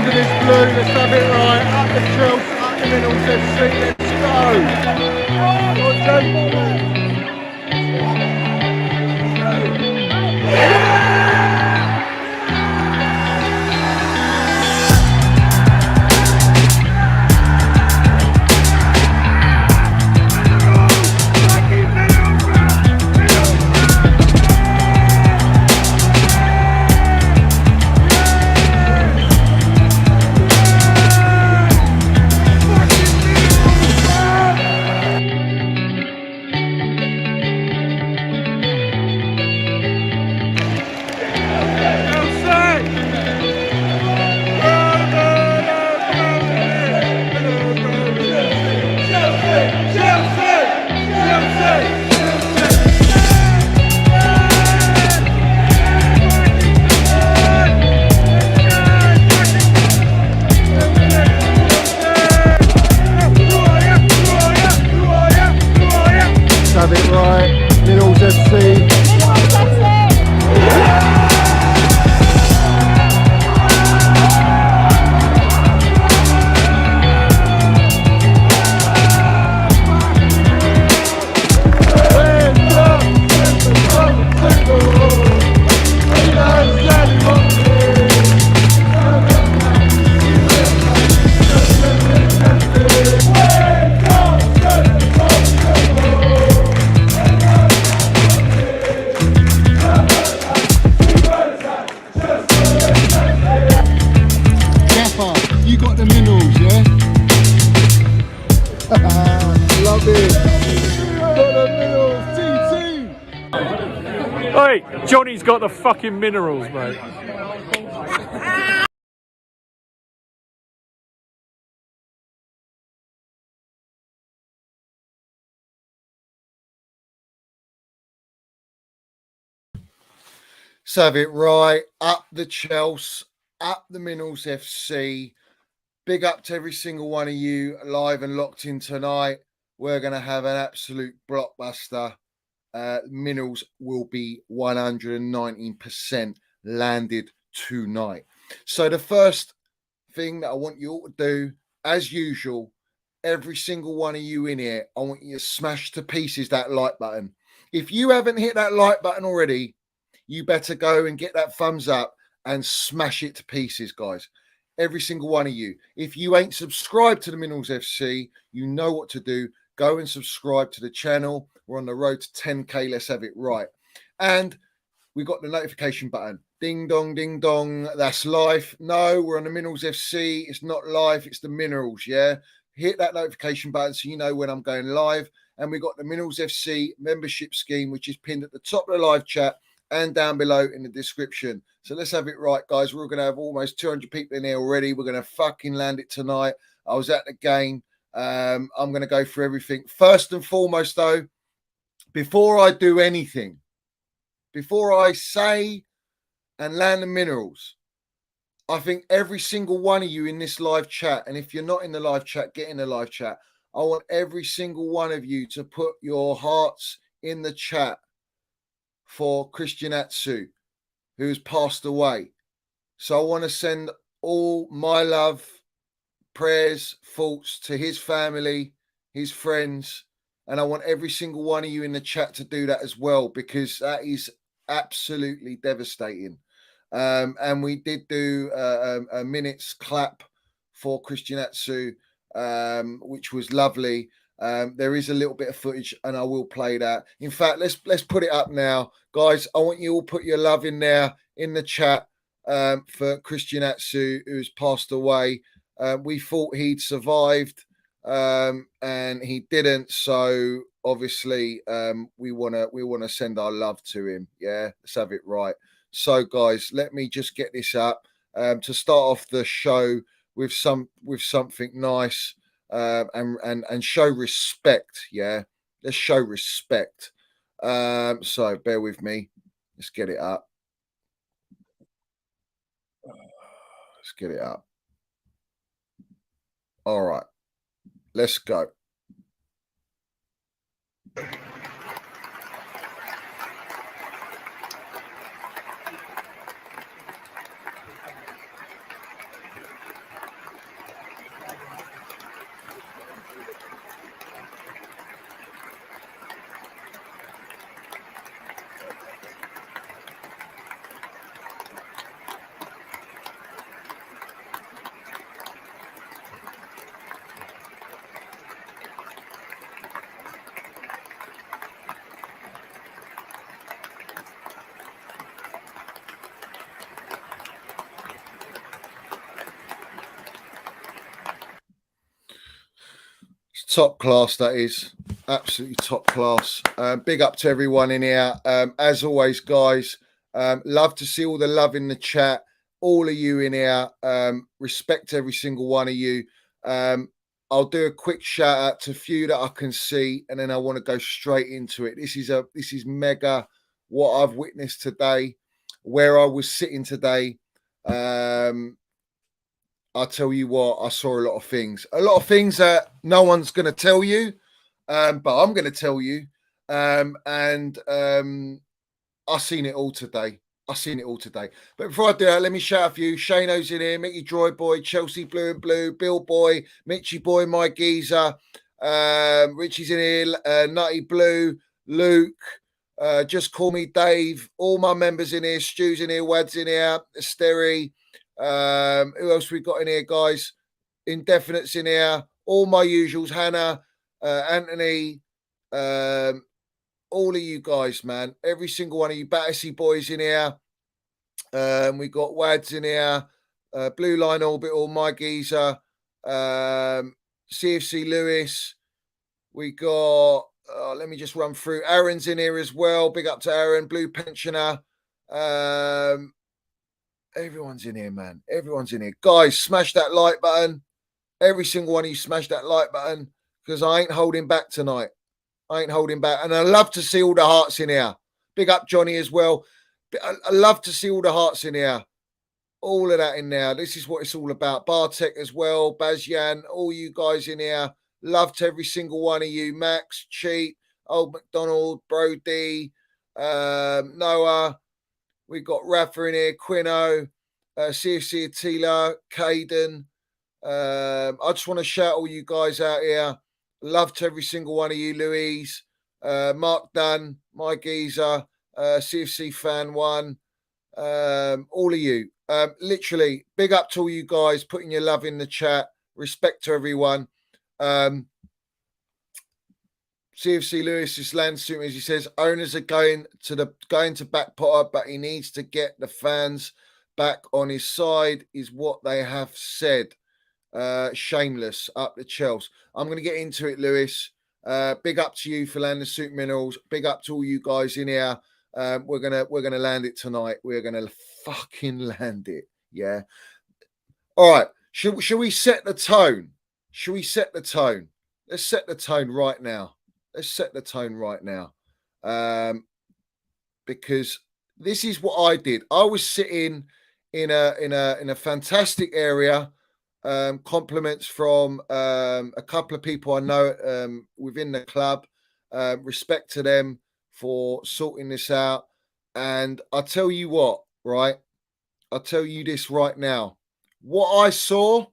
under this blue. Let's have it right. Up the Chels, up the Minerals FC. Let's have it right. Minerals FC. You got the minerals, yeah? Love it. Got the minerals, TT. Hey, Johnny's got the fucking minerals, mate. Let's have it right. Up the Chels, up the Minerals FC. Big up to every single one of you live and locked in tonight. We're going to have an absolute blockbuster. Minerals will be 119% landed tonight. So the first thing that I want you all to do, as usual, every single one of you in here, I want you to smash to pieces that like button. If you haven't hit that like button already, you better go and get that thumbs up and smash it to pieces, guys. Every single one of you. If you ain't subscribed to the Minerals FC, you know what to do. Go and subscribe to the channel. We're on the road to 10K. Let's have it right. And we got the notification button. Ding dong, ding dong. That's live. No, we're on the Minerals FC. It's not live. It's the Minerals. Yeah. Hit that notification button so you know when I'm going live. And we got the Minerals FC membership scheme, which is pinned at the top of the live chat and down below in the description. So let's have it right, guys. We're going to have almost 200 people in here already. We're going to fucking land it tonight. I was at the game. I'm going to go through everything. First and foremost, though, before I do anything, before I say and land the minerals, I think every single one of you in this live chat, and if you're not in the live chat, get in the live chat. I want every single one of you to put your hearts in the chat for Christian Atsu, who's passed away. So I want to send all my love, prayers, thoughts to his family, his friends, and I want every single one of you in the chat to do that as well, because that is absolutely devastating. And we did do a minute's clap for Christian Atsu, which was lovely. There is a little bit of footage, and I will play that. In fact, let's put it up now, guys. I want you all put your love in there in the chat for Christian Atsu, who's passed away. We thought he'd survived, and he didn't. So obviously, we wanna send our love to him. Yeah, let's have it right. So, guys, let me just get this up to start off the show with something nice. And show respect. Yeah, let's show respect. So bear with me. Let's get it up. Let's get it up. All right, let's go. Top class, that is. Absolutely top class. Big up to everyone in here. As always, guys, love to see all the love in the chat. All of you in here. Respect every single one of you. I'll do a quick shout out to a few that I can see, and then I want to go straight into it. This is mega what I've witnessed today, where I was sitting today. I'll tell you what, I saw a lot of things that no one's going to tell you, but I'm going to tell you. I've seen it all today. But before I do that, let me shout out for you. Shano's in here, Mickey Droid Boy, Chelsea Blue and Blue, Bill Boy, Mitchy Boy, my geezer. Richie's in here, Nutty Blue, Luke, Just Call Me Dave. All my members in here, Stu's in here, Wad's in here, Asteri. Who else we got in here, guys? Indefinites in here. All my usuals, Hannah, Anthony, all of you guys, man. Every single one of you Battersea boys in here. We got Wads in here. Blue Line Orbital, my geezer. CFC Lewis. We got, let me just run through. Aaron's in here as well. Big up to Aaron. Blue Pensioner. Everyone's in here, man. Everyone's in here. Guys, smash that like button. Every single one of you smash that like button because I ain't holding back tonight. I ain't holding back. And I love to see all the hearts in here. Big up Johnny as well. I love to see all the hearts in here. All of that in there. This is what it's all about. Bartek as well. Bazyan, all you guys in here. Love to every single one of you. Max, Cheat, Old McDonald, Brody, Noah. We got Rafa in here, Quino, CFC Attila, Caden. I just want to shout all you guys out here. Love to every single one of you, Louise, Mark Dunn, my geezer, CFC Fan 1, all of you. Literally, big up to all you guys putting your love in the chat. Respect to everyone. CFC Lewis is landsuit, as he says, owners are going to back Potter, but he needs to get the fans back on his side, is what they have said. Shameless up the Chels. I'm going to get into it, Lewis. Big up to you for landing suit minerals. Big up to all you guys in here. We're gonna land it tonight. We're gonna fucking land it. Yeah. All right. Should we set the tone? Should we set the tone? Let's set the tone right now. Because this is what I did. I was sitting in a fantastic area. Compliments from a couple of people I know within the club. Respect to them for sorting this out. And I'll tell you what, right? I'll tell you this right now. What I saw,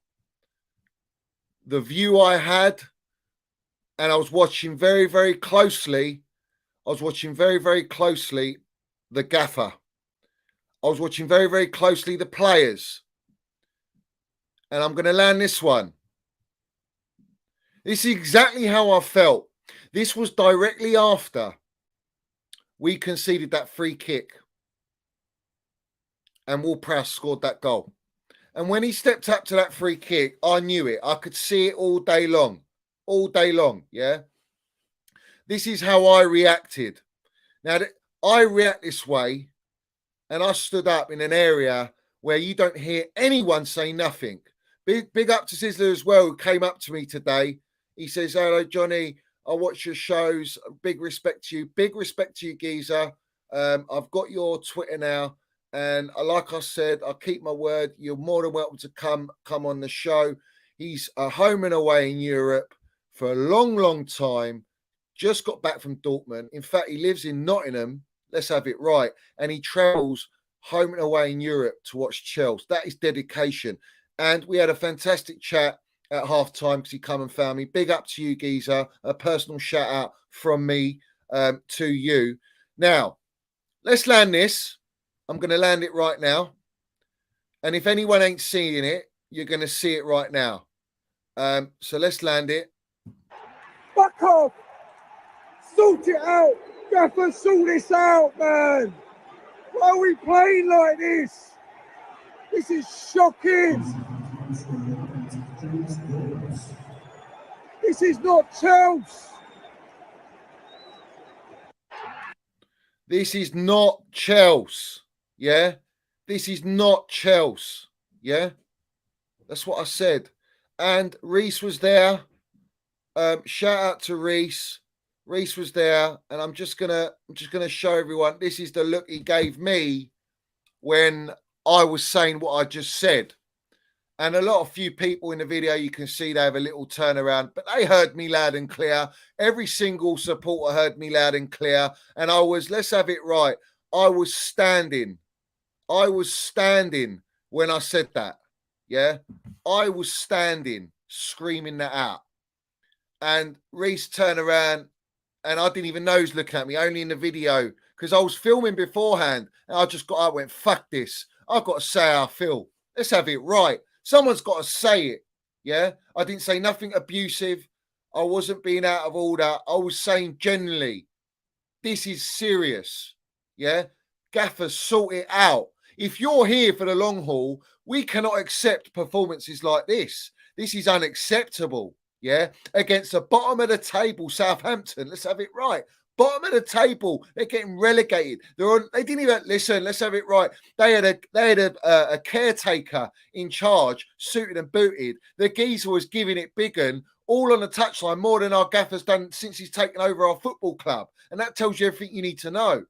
the view I had, and I was watching very, very closely. I was watching very, very closely the gaffer. I was watching very, very closely the players. And I'm going to land this one. This is exactly how I felt. This was directly after we conceded that free kick. And Ward-Prowse scored that goal. And when he stepped up to that free kick, I knew it. I could see it all day long. All day long, yeah? This is how I reacted. Now, I react this way, and I stood up in an area where you don't hear anyone say nothing. Big up to Sizzler as well, who came up to me today. He says, hello, Johnny. I watch your shows. Big respect to you. Big respect to you, geezer. I've got your Twitter now. And like I said, I keep my word. You're more than welcome to come on the show. He's home and away in Europe for a long, long time. Just got back from Dortmund. In fact, he lives in Nottingham. Let's have it right. And he travels home and away in Europe to watch Chels. That is dedication. And we had a fantastic chat at halftime because he come and found me. Big up to you, geezer. A personal shout out from me to you. Now, let's land this. I'm going to land it right now. And if anyone ain't seeing it, you're going to see it right now. So let's land it. Fuck off! Sort it out! Gaffer, sort this out, man! Why are we playing like this? This is shocking! This is not Chels. This is not Chels. Yeah. This is not Chels. Yeah. That's what I said. And Reese was there. Shout out to Reese. Reese was there, and I'm just gonna show everyone. This is the look he gave me when I was saying what I just said. And a lot of few people in the video, you can see they have a little turnaround, but they heard me loud and clear. Every single supporter heard me loud and clear. And I was, let's have it right. I was standing when I said that. Yeah. I was standing, screaming that out. And Reese turned around and I didn't even know he was looking at me, only in the video, because I was filming beforehand. And I just got up and went, fuck this. I've got to say how I feel. Let's have it right. Someone's got to say it. Yeah. I didn't say nothing abusive. I wasn't being out of order. I was saying generally, this is serious. Yeah. Gaffers, sort it out. If you're here for the long haul, we cannot accept performances like this. This is unacceptable. Yeah. Against the bottom of the table, Southampton. Let's have it right. Bottom of the table, they're getting relegated. They didn't even listen. Let's have it right. They had a caretaker in charge, suited and booted. The geezer was giving it big un, all on the touchline, more than our gaffer's done since he's taken over our football club, and that tells you everything you need to know.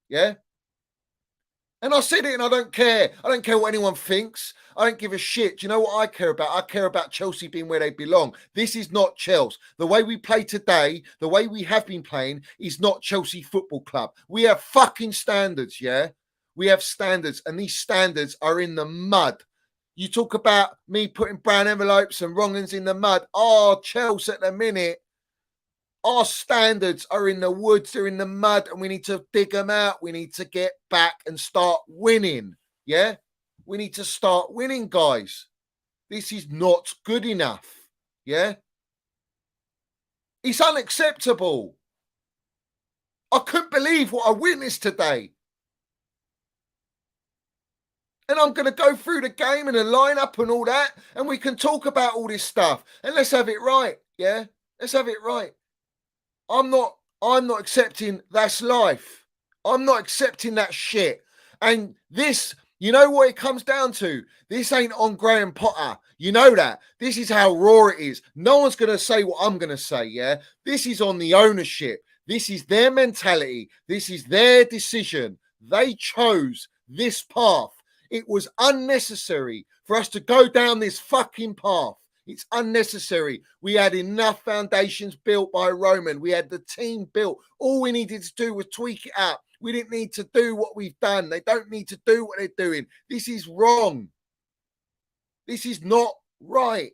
Yeah. And I said it, and I don't care. I don't care what anyone thinks. I don't give a shit. Do you know what I care about? I care about Chelsea being where they belong. This is not Chelsea. The way we play today, the way we have been playing, is not Chelsea Football Club. We have fucking standards, yeah? We have standards, and these standards are in the mud. You talk about me putting brown envelopes and wrongings in the mud. Oh, Chelsea at the minute. Our standards are in the woods, they're in the mud, and we need to dig them out. We need to get back and start winning. Yeah? We need to start winning, guys. This is not good enough. Yeah? It's unacceptable. I couldn't believe what I witnessed today. And I'm going to go through the game and the lineup and all that, and we can talk about all this stuff. And let's have it right. Yeah? Let's have it right. I'm not accepting that's life. I'm not accepting that shit. And this, you know what it comes down to? This ain't on Graham Potter. You know that. This is how raw it is. No one's going to say what I'm going to say, yeah? This is on the ownership. This is their mentality. This is their decision. They chose this path. It was unnecessary for us to go down this fucking path. It's unnecessary. We had enough foundations built by Roman. We had the team built. All we needed to do was tweak it up. We didn't need to do what we've done. They don't need to do what they're doing. This is wrong. This is not right.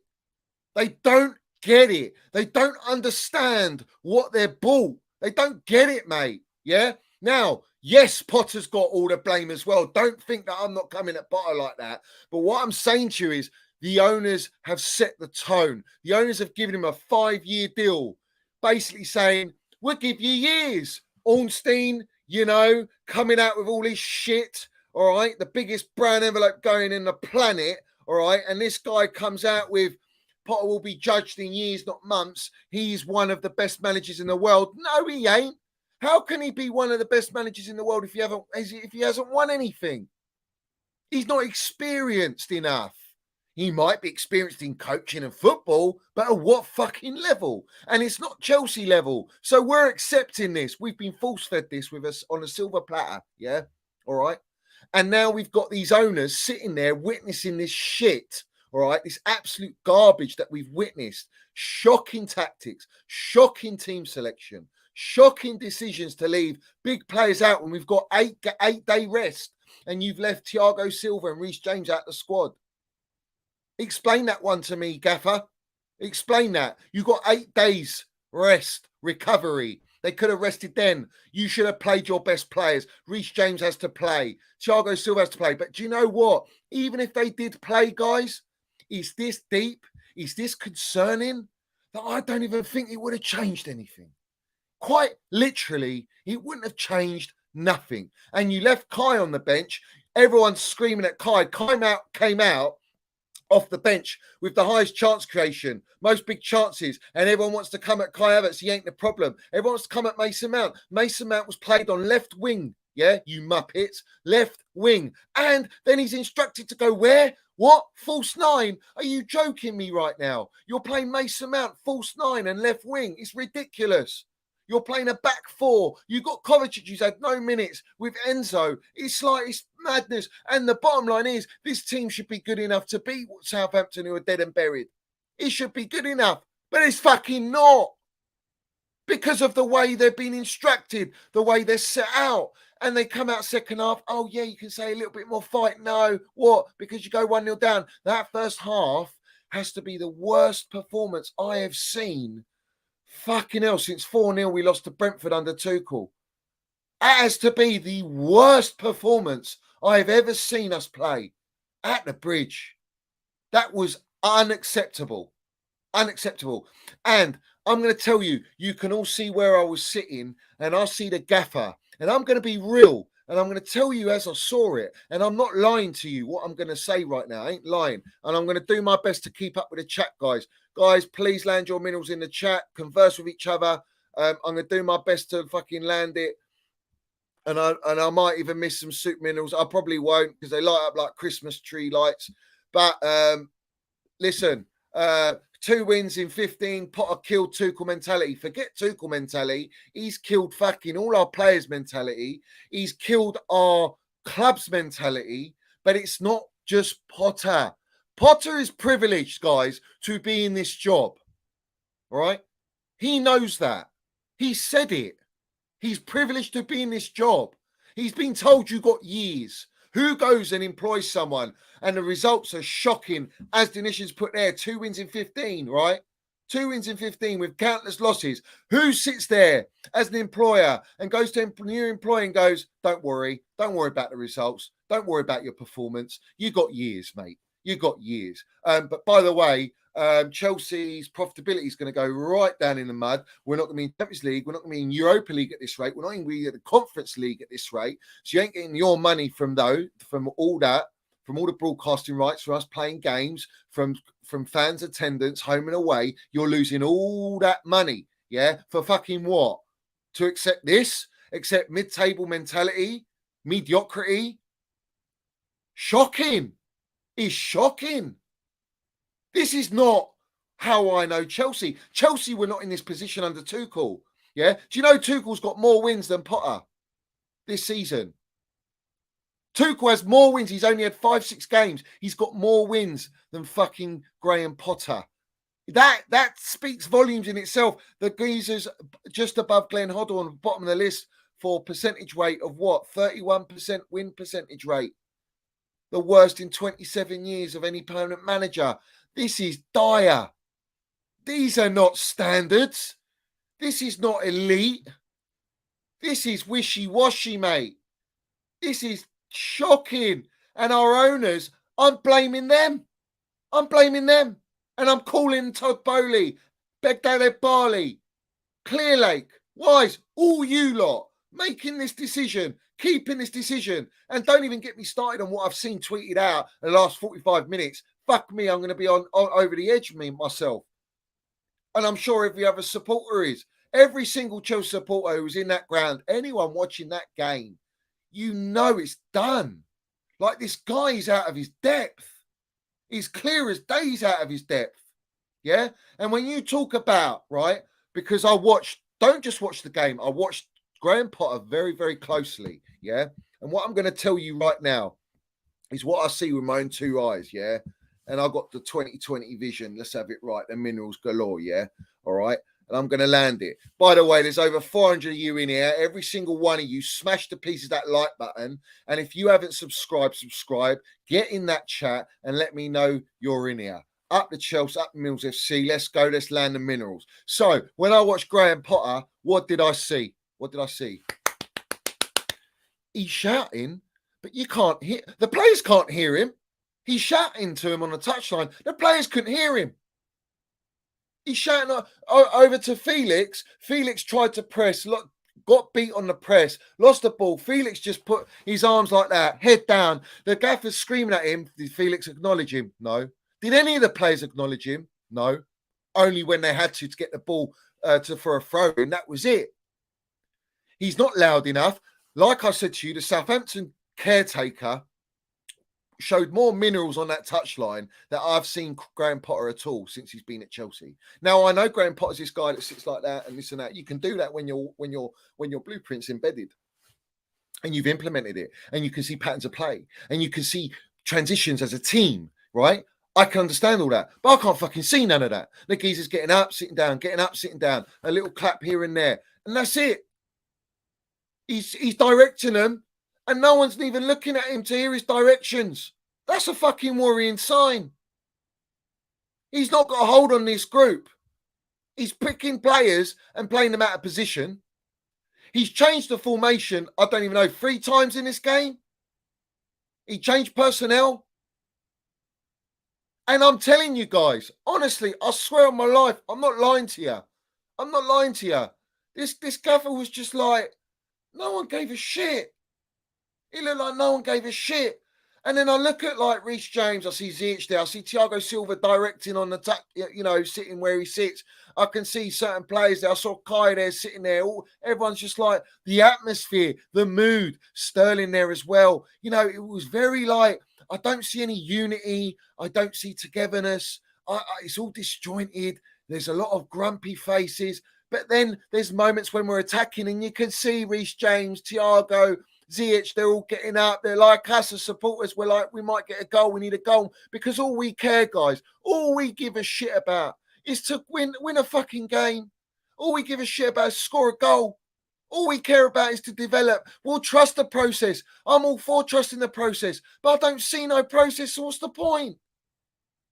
They don't get it. They don't understand what they're bought. They don't get it, mate. Yeah? Now, yes, Potter's got all the blame as well. Don't think that I'm not coming at Potter like that. But what I'm saying to you is, the owners have set the tone. The owners have given him a 5-year deal, basically saying, we'll give you years. Ornstein, you know, coming out with all his shit, all right? The biggest brown envelope going in the planet, all right? And this guy comes out with, Potter will be judged in years, not months. He's one of the best managers in the world. No, he ain't. How can he be one of the best managers in the world if he hasn't won anything? He's not experienced enough. He might be experienced in coaching and football, but at what fucking level? And it's not Chelsea level. So we're accepting this. We've been force-fed this with us on a silver platter. Yeah. All right. And now we've got these owners sitting there witnessing this shit. All right. This absolute garbage that we've witnessed. Shocking tactics, shocking team selection, shocking decisions to leave big players out when we've got 8-day rest and you've left Thiago Silva and Reece James out the squad. Explain that one to me, Gaffer. Explain that. You got 8 days rest, recovery. They could have rested then. You should have played your best players. Reece James has to play. Thiago Silva has to play. But do you know what? Even if they did play, guys, is this deep? Is this concerning? That I don't even think it would have changed anything. Quite literally, it wouldn't have changed nothing. And you left Kai on the bench. Everyone's screaming at Kai. Kai came out off the bench with the highest chance creation, most big chances, and everyone wants to come at Kai Havertz. He ain't the problem. Everyone wants to come at Mason Mount. Mason Mount was played on left wing. Yeah, you muppets. Left wing. And then he's instructed to go where? What? False nine? Are you joking me right now? You're playing Mason Mount, false nine and left wing. It's ridiculous. You're playing a back four. You got Kovacic, who's had no minutes with Enzo. It's like it's madness. And the bottom line is, this team should be good enough to beat Southampton, who are dead and buried. It should be good enough, but it's fucking not. Because of the way they've been instructed, the way they're set out. And they come out second half. Oh, yeah, you can say a little bit more fight. No. What? Because you go 1-0 down. That first half has to be the worst performance I have seen. Fucking hell, since 4-0 we lost to Brentford under Tuchel. That has to be the worst performance I've ever seen us play at the Bridge. That was unacceptable. Unacceptable. And I'm going to tell you, you can all see where I was sitting, and I see the gaffer. And I'm going to be real, and I'm going to tell you as I saw it. And I'm not lying to you what I'm going to say right now. I ain't lying. And I'm going to do my best to keep up with the chat, guys. Guys, please land your minerals in the chat. Converse with each other. I'm going to do my best to fucking land it. And I might even miss some soup minerals. I probably won't because they light up like Christmas tree lights. But listen, 2 wins in 15. Potter killed Tuchel mentality. Forget Tuchel mentality. He's killed fucking all our players' mentality. He's killed our club's mentality. But it's not just Potter. Potter is privileged, guys, to be in this job. All right? He knows that. He said it. He's privileged to be in this job. He's been told you got years. Who goes and employs someone and the results are shocking, as Denition's put there, 2 wins in 15, right? 2 wins in 15 with countless losses. Who sits there as an employer and goes to a new employee and goes, don't worry about the results. Don't worry about your performance. You got years, mate. You got years. But by the way, Chelsea's profitability is going to go right down in the mud. We're not going to be in Champions League. We're not going to be in Europa League at this rate. We're not going to be at the Conference League at this rate. So you ain't getting your money from all that, from all the broadcasting rights, from us playing games, from fans' attendance, home and away. You're losing all that money, yeah, for fucking what? To accept this? Accept mid-table mentality? Mediocrity? Shocking. It's shocking. This is not how I know Chelsea. Chelsea were not in this position under Tuchel. Yeah. Do you know Tuchel's got more wins than Potter this season? Tuchel has more wins. He's only had 5-6 games. He's got more wins than fucking Graham Potter. That speaks volumes in itself. The geezer's just above Glenn Hoddle on the bottom of the list for percentage rate of what? 31% win percentage rate. The worst in 27 years of any permanent manager. This is dire. These are not standards. This is not elite. This is wishy-washy, mate. This is shocking. And our owners, I'm blaming them. I'm blaming them. And I'm calling Todd Bowley, Begdad Barley, Clearlake, Wise, all you lot making this decision, keeping this decision. And don't even get me started on what I've seen tweeted out in the last 45 minutes. Fuck me, I'm going to be on over the edge myself. And I'm sure every other supporter is. Every single Chelsea supporter who was in that ground, anyone watching that game, you know it's done. Like, this guy is out of his depth. He's clear as day he's out of his depth. Yeah? And when you talk about, right, because don't just watch the game, I watched Graham Potter very, very closely. Yeah? And what I'm going to tell you right now is what I see with my own 2 eyes. Yeah? And I got the 2020 vision. Let's have it right. The minerals galore. Yeah? All right? And I'm going to land it. By the way, there's over 400 of you in here. Every single one of you, smash the piece of that like button. And if you haven't subscribed, subscribe. Get in that chat and let me know you're in here. Up the Chels, up the Mills FC. Let's go. Let's land the minerals. So when I watched Graham Potter, what did I see? What did I see? He's shouting, but you can't hear. The players can't hear him. He's shouting to him on the touchline. The players couldn't hear him. He's shouting over to Felix. Felix tried to press, got beat on the press, lost the ball. Felix just put his arms like that, head down. The gaffer's screaming at him. Did Felix acknowledge him? No. Did any of the players acknowledge him? No. Only when they had to get the ball for a throw in. That was it. He's not loud enough. Like I said to you, the Southampton caretaker showed more minerals on that touchline that I've seen Graham Potter at all since he's been at Chelsea. Now I know Graham Potter's this guy that sits like that and this and that. You can do that when your blueprint's embedded and you've implemented it, and you can see patterns of play, and you can see transitions as a team, right? I can understand all that, but I can't fucking see none of that. The geezer's getting up, sitting down, getting up, sitting down, a little clap here and there, and that's it. He's directing them, and no one's even looking at him to hear his directions. That's a fucking worrying sign. He's not got a hold on this group. He's picking players and playing them out of position. He's changed the formation, I don't even know, 3 times in this game. He changed personnel. And I'm telling you guys, honestly, I swear on my life, I'm not lying to you. I'm not lying to you. This gaffer was just like, no one gave a shit. He looked like no one gave a shit. And then I look at like Reece James, I see Ziyech there, I see Thiago Silva directing on the sitting where he sits. I can see certain players there. I saw Kai there sitting there. Everyone's just like the atmosphere, the mood, Sterling there as well. You know, it was very like, I don't see any unity. I don't see togetherness. It's all disjointed. There's a lot of grumpy faces. But then there's moments when we're attacking and you can see Reece James, Thiago, Ziyech, they're all getting up. They're like us as supporters. We're like, we might get a goal. We need a goal. Because all we care, guys, all we give a shit about is to win a fucking game. All we give a shit about is score a goal. All we care about is to develop. We'll trust the process. I'm all for trusting the process. But I don't see no process. So what's the point?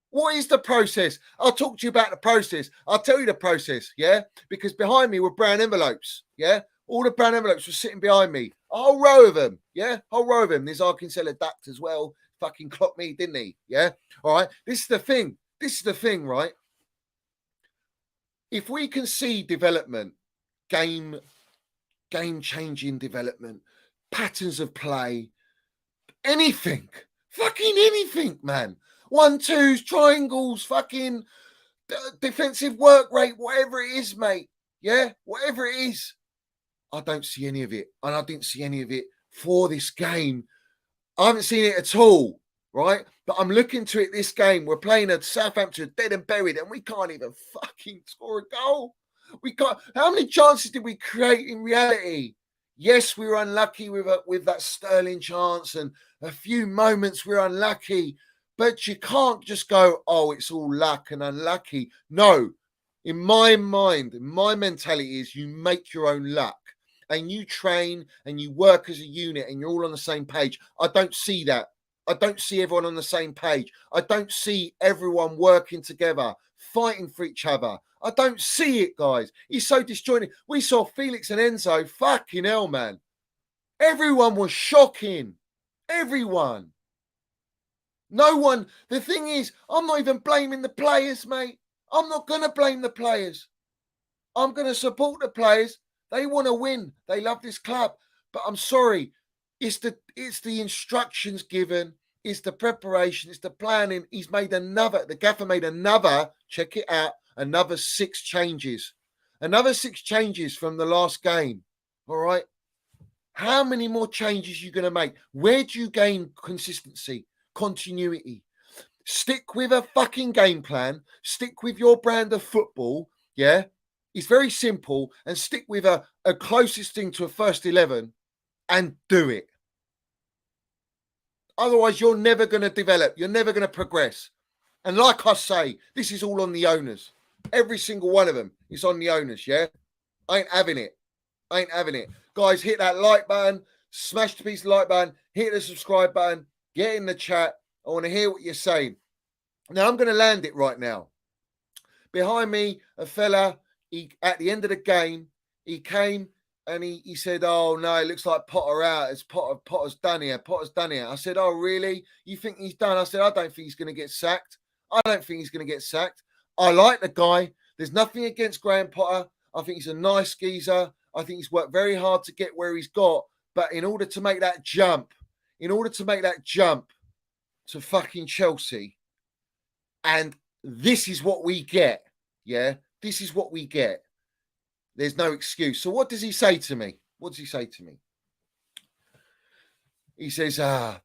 What is the process? I'll talk to you about the process. I'll tell you the process, yeah? Because behind me were brown envelopes, yeah? All the brown envelopes were sitting behind me. A whole row of them, yeah? Whole row of them. There's Arkinsella Duct as well. Fucking clocked me, didn't he? Yeah? All right? This is the thing. This is the thing, right? If we can see development, game-changing development, patterns of play, anything, fucking anything, man. 1-2s, triangles, fucking defensive work rate, whatever it is, mate. Yeah, whatever it is. I don't see any of it. And I didn't see any of it for this game. I haven't seen it at all, right? But I'm looking to it this game. We're playing at Southampton, dead and buried, and we can't even fucking score a goal. We can't. How many chances did we create in reality? Yes, we were unlucky with that Sterling chance, and a few moments we're unlucky. But you can't just go, oh, it's all luck and unlucky. No, in my mind, my mentality is you make your own luck and you train and you work as a unit and you're all on the same page. I don't see that. I don't see everyone on the same page. I don't see everyone working together, fighting for each other. I don't see it, guys. He's so disjointed. We saw Felix and Enzo. Fucking hell, man. Everyone was shocking. Everyone. No one, the thing is, I'm not even blaming the players, mate. I'm not going to blame the players. I'm going to support the players. They want to win. They love this club. But I'm sorry, it's the instructions given. It's the preparation. It's the planning. The gaffer made another, check it out, another 6 changes. Another 6 changes from the last game. All right? How many more changes are you going to make? Where do you gain consistency? Continuity. Stick with a fucking game plan. Stick with your brand of football. Yeah, it's very simple. And stick with a closest thing to a first 11 and do it. Otherwise, you're never going to develop. You're never going to progress. And like I say, this is all on the owners. Every single one of them is on the owners. Yeah, I ain't having it. Guys, hit that like button. Smash the piece of like button. Hit the subscribe button. Get in the chat. I want to hear what you're saying. Now, I'm going to land it right now. Behind me, a fella, at the end of the game, he came and he said, oh, no, it looks like Potter out. It's Potter's done here. I said, oh, really? You think he's done? I said, I don't think he's going to get sacked. I like the guy. There's nothing against Graham Potter. I think he's a nice geezer. I think he's worked very hard to get where he's got. But in order to make that jump to fucking Chelsea, And this is what we get. Yeah, this is what we get. There's no excuse. So what does he say to me? What does he say to me? He says,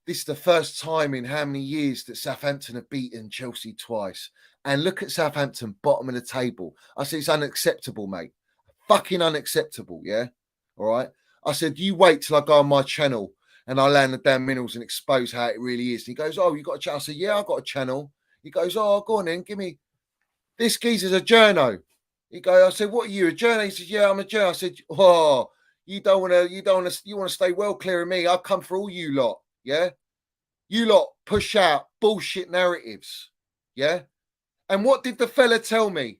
this is the first time in how many years that Southampton have beaten Chelsea twice. And look at Southampton, bottom of the table. I said, it's unacceptable, mate. Fucking unacceptable, yeah? All right? I said, you wait till I go on my channel and I land the damn minerals and expose how it really is. And he goes, oh, you got a channel? I said, yeah, I got a channel. He goes, oh, go on then, give me. This geezer's a journo. I said, what are you, a journo? He said, yeah, I'm a journo. I said, oh, you want to stay well clear of me. I've come for all you lot. Yeah. You lot push out bullshit narratives. Yeah. And what did the fella tell me?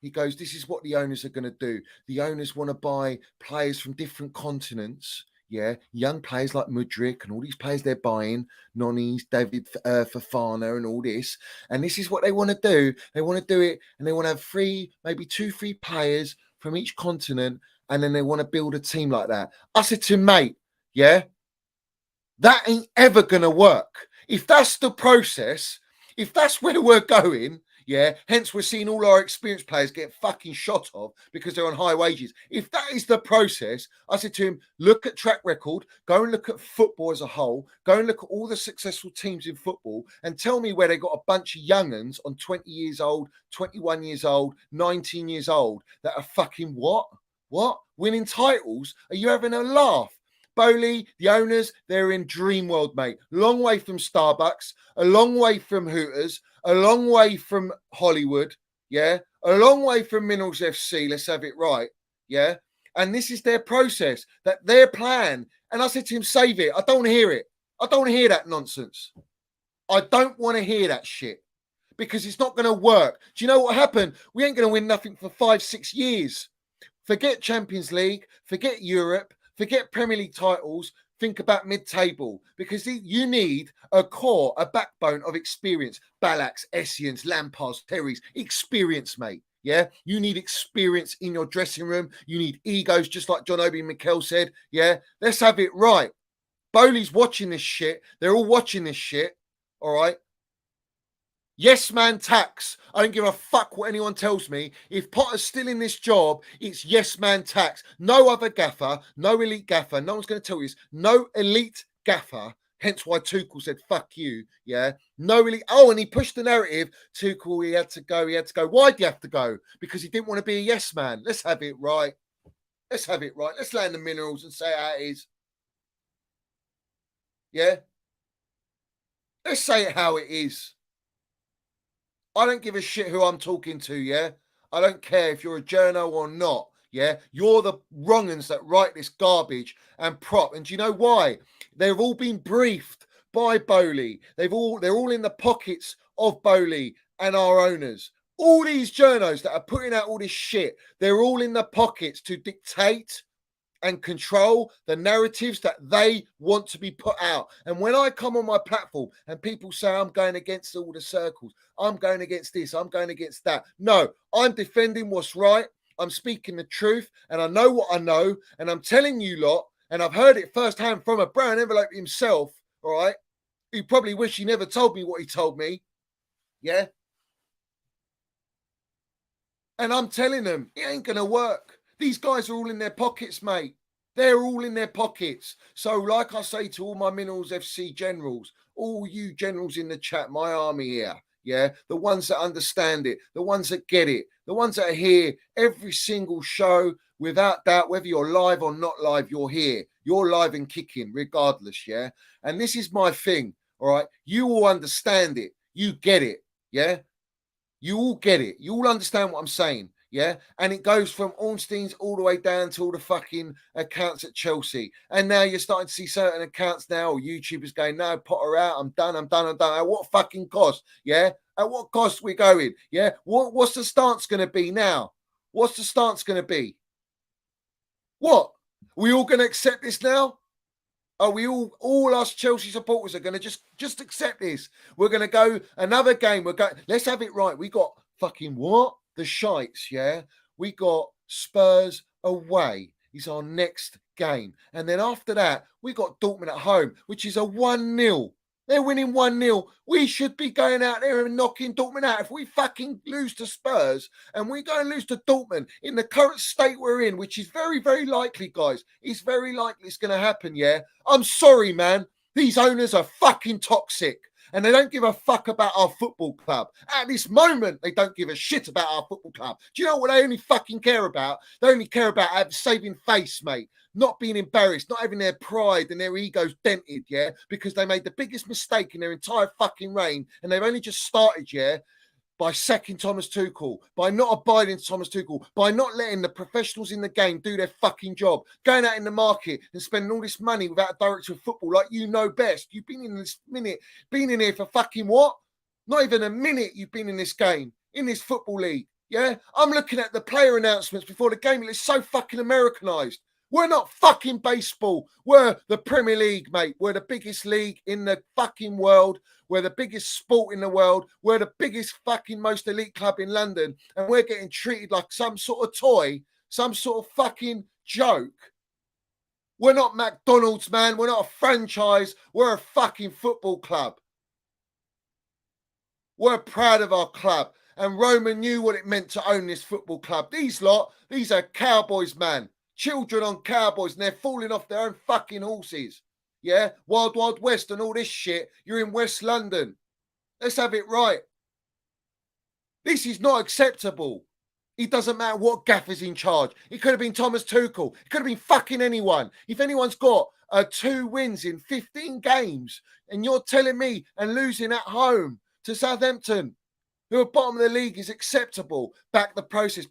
He goes, this is what the owners are going to do. The owners want to buy players from different continents. Yeah, young players like Mudryk and all these players they're buying, Nonnies, David Fofana and all this. And this is what they want to do. They want to do it and they want to have maybe 2-3 players from each continent. And then they want to build a team like that. I said to him, mate, yeah, that ain't ever going to work. If that's the process, if that's where we're going, yeah, hence we're seeing all our experienced players get fucking shot of because they're on high wages. If that is the process, I said to him, look at track record, go and look at football as a whole, go and look at all the successful teams in football and tell me where they got a bunch of young'uns on 20 years old, 21 years old, 19 years old that are fucking what? Winning titles? Are you having a laugh? Bowley, the owners, they're in dream world, mate. Long way from Starbucks, a long way from Hooters, a long way from Hollywood, yeah? A long way from Minerals FC, let's have it right, yeah? And this is their process, that their plan. And I said to him, save it. I don't want to hear it. I don't want to hear that nonsense. I don't want to hear that shit because it's not going to work. Do you know what happened? We ain't going to win nothing for 5-6 years. Forget Champions League, forget Europe, forget Premier League titles, think about mid-table because you need a core, a backbone of experience. Ballack's, Essians, Lampards, Terry's, experience, mate. Yeah, you need experience in your dressing room. You need egos, just like John Obi Mikel said. Yeah, let's have it right. Bowley's watching this shit. They're all watching this shit. All right. Yes, man, tax. I don't give a fuck what anyone tells me. If Potter's still in this job, it's yes, man, tax. No other gaffer, no elite gaffer. No one's going to tell you this. No elite gaffer. Hence why Tuchel said, fuck you. Yeah. No elite. Oh, and he pushed the narrative. Tuchel, he had to go. Why'd he have to go? Because he didn't want to be a yes man. Let's have it right. Let's land the minerals and say how it is. Yeah. Let's say it how it is. I don't give a shit who I'm talking to, yeah? I don't care if you're a journo or not, yeah? You're the wrong uns that write this garbage and prop. And do you know why? They've all been briefed by Bowley. They're all in the pockets of Bowley and our owners. All these journos that are putting out all this shit, they're all in the pockets to dictate and control the narratives that they want to be put out. And when I come on my platform and people say I'm going against all the circles, I'm going against this, I'm going against that. No, I'm defending what's right. I'm speaking the truth and I know what I know. And I'm telling you lot, and I've heard it firsthand from a brown envelope himself, all right, who probably wish he never told me what he told me. Yeah. And I'm telling them, it ain't going to work. These guys are all in their pockets, mate. They're all in their pockets. So, like I say to all my Minerals FC generals, all you generals in the chat, my army here, yeah, the ones that understand it, the ones that get it, the ones that are here every single show, without doubt, whether you're live or not live, you're here. You're live and kicking, regardless, yeah? And this is my thing, all right? You all understand it. You get it, yeah? You all get it. You all understand what I'm saying. Yeah. And it goes from Ornstein's all the way down to all the fucking accounts at Chelsea. And now you're starting to see certain accounts now, or YouTubers going, no, Potter out. I'm done. At what fucking cost? Yeah. At what cost we going? Yeah. What's the stance going to be now? What's the stance going to be? What? We all going to accept this now? Are we all us Chelsea supporters are going to just accept this? We're going to go another game. Let's have it right. We got fucking what? The Shites, yeah? We got Spurs away. Is our next game. And then after that, we got Dortmund at home, which is a 1-0. They're winning 1-0. We should be going out there and knocking Dortmund out. If we fucking lose to Spurs and we go and lose to Dortmund in the current state we're in, which is very, very likely, guys, it's very likely it's going to happen, yeah? I'm sorry, man. These owners are fucking toxic and they don't give a fuck about our football club. At this moment, they don't give a shit about our football club. Do you know what they only fucking care about? They only care about saving face, mate. Not being embarrassed, not having their pride and their egos dented, yeah, because they made the biggest mistake in their entire fucking reign and they've only just started, yeah, by sacking Thomas Tuchel, by not abiding to Thomas Tuchel, by not letting the professionals in the game do their fucking job, going out in the market and spending all this money without a director of football like you know best. You've been in this minute, been in here for fucking what? Not even a minute you've been in this game, in this football league, yeah? I'm looking at the player announcements before the game. It's so fucking Americanized. We're not fucking baseball. We're the Premier League, mate. We're the biggest league in the fucking world. We're the biggest sport in the world. We're the biggest fucking most elite club in London. And we're getting treated like some sort of toy, some sort of fucking joke. We're not McDonald's, man. We're not a franchise. We're a fucking football club. We're proud of our club. And Roman knew what it meant to own this football club. These are cowboys, man. Children on cowboys, and they're falling off their own fucking horses. Yeah, Wild Wild West and all this shit. You're in West London. Let's have it right. This is not acceptable. It doesn't matter what gaffer's in charge. It could have been Thomas Tuchel. It could have been fucking anyone. If anyone's got 2 wins in 15 games and you're telling me and losing at home to Southampton, who are bottom of the league, is acceptable. Back the process.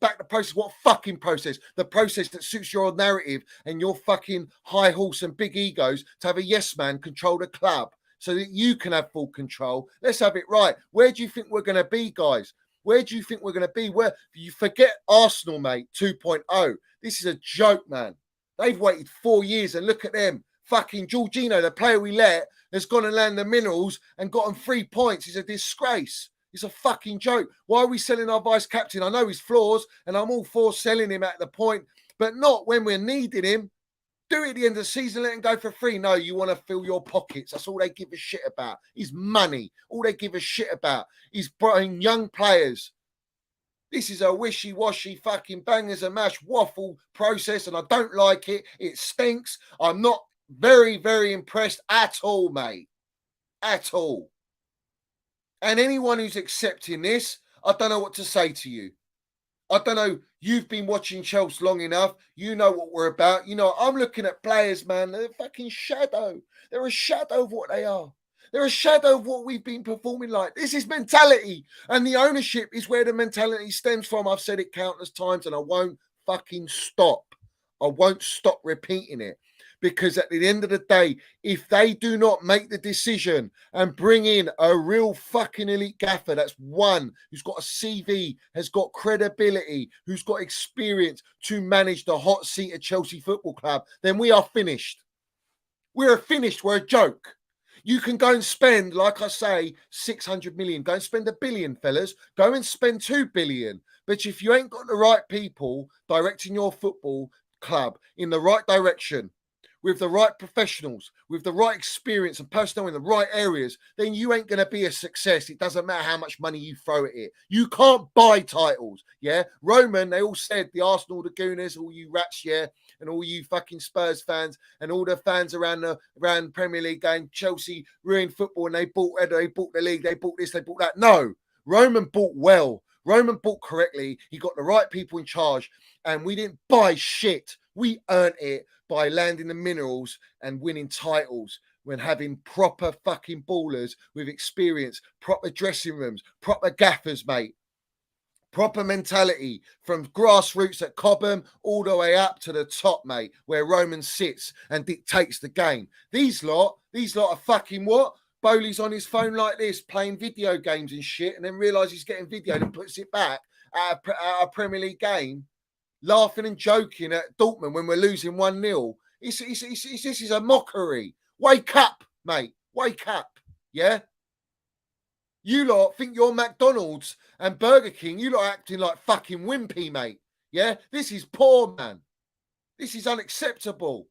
What fucking process? The process that suits your narrative and your fucking high horse and big egos to have a yes man control the club so that you can have full control. Let's have it right. Where do you think we're going to be, guys? Where do you think we're going to be? Where you forget Arsenal, mate, 2.0. This is a joke, man. They've waited 4 years and look at them. Fucking Jorginho, the player we let, has gone and landed the minerals and gotten 3 points. It's a disgrace. It's a fucking joke. Why are we selling our vice captain? I know his flaws and I'm all for selling him at the point, but not when we're needing him. Do it at the end of the season, let him go for free. No, you want to fill your pockets. That's all they give a shit about is money. All they give a shit about is buying young players. This is a wishy-washy fucking bangers and mash waffle process and I don't like it. It stinks. I'm not very, very impressed at all, mate. At all. And anyone who's accepting this, I don't know what to say to you. I don't know. You've been watching Chels long enough. You know what we're about. You know, I'm looking at players, man. They're a fucking shadow. They're a shadow of what they are. They're a shadow of what we've been performing like. This is mentality. And the ownership is where the mentality stems from. I've said it countless times and I won't fucking stop. I won't stop repeating it. Because at the end of the day, if they do not make the decision and bring in a real fucking elite gaffer, that's one who's got a CV, has got credibility, who's got experience to manage the hot seat at Chelsea Football Club, then we are finished. We're finished. We're a joke. You can go and spend, like I say, 600 million. Go and spend $1 billion, fellas. Go and spend 2 billion. But if you ain't got the right people directing your football club in the right direction, with the right professionals, with the right experience and personnel in the right areas, then you ain't going to be a success. It doesn't matter how much money you throw at it. You can't buy titles, yeah? Roman, they all said, the Arsenal, the Gooners, all you rats, yeah, and all you fucking Spurs fans and all the fans around Premier League going, Chelsea ruined football and they bought the league, they bought this, they bought that. No, Roman bought well. Roman bought correctly. He got the right people in charge and we didn't buy shit. We earned it by landing the minerals and winning titles when having proper fucking ballers with experience, proper dressing rooms, proper gaffers, mate. Proper mentality from grassroots at Cobham all the way up to the top, mate, where Roman sits and dictates the game. These lot are fucking what? Bowley's on his phone like this, playing video games and shit, and then realises he's getting videoed and puts it back at a Premier League game, laughing and joking at Dortmund when we're losing 1-0. This is a mockery. Wake up, mate. Wake up. Yeah? You lot think you're McDonald's and Burger King. You lot acting like fucking wimpy, mate. Yeah? This is poor, man. This is unacceptable.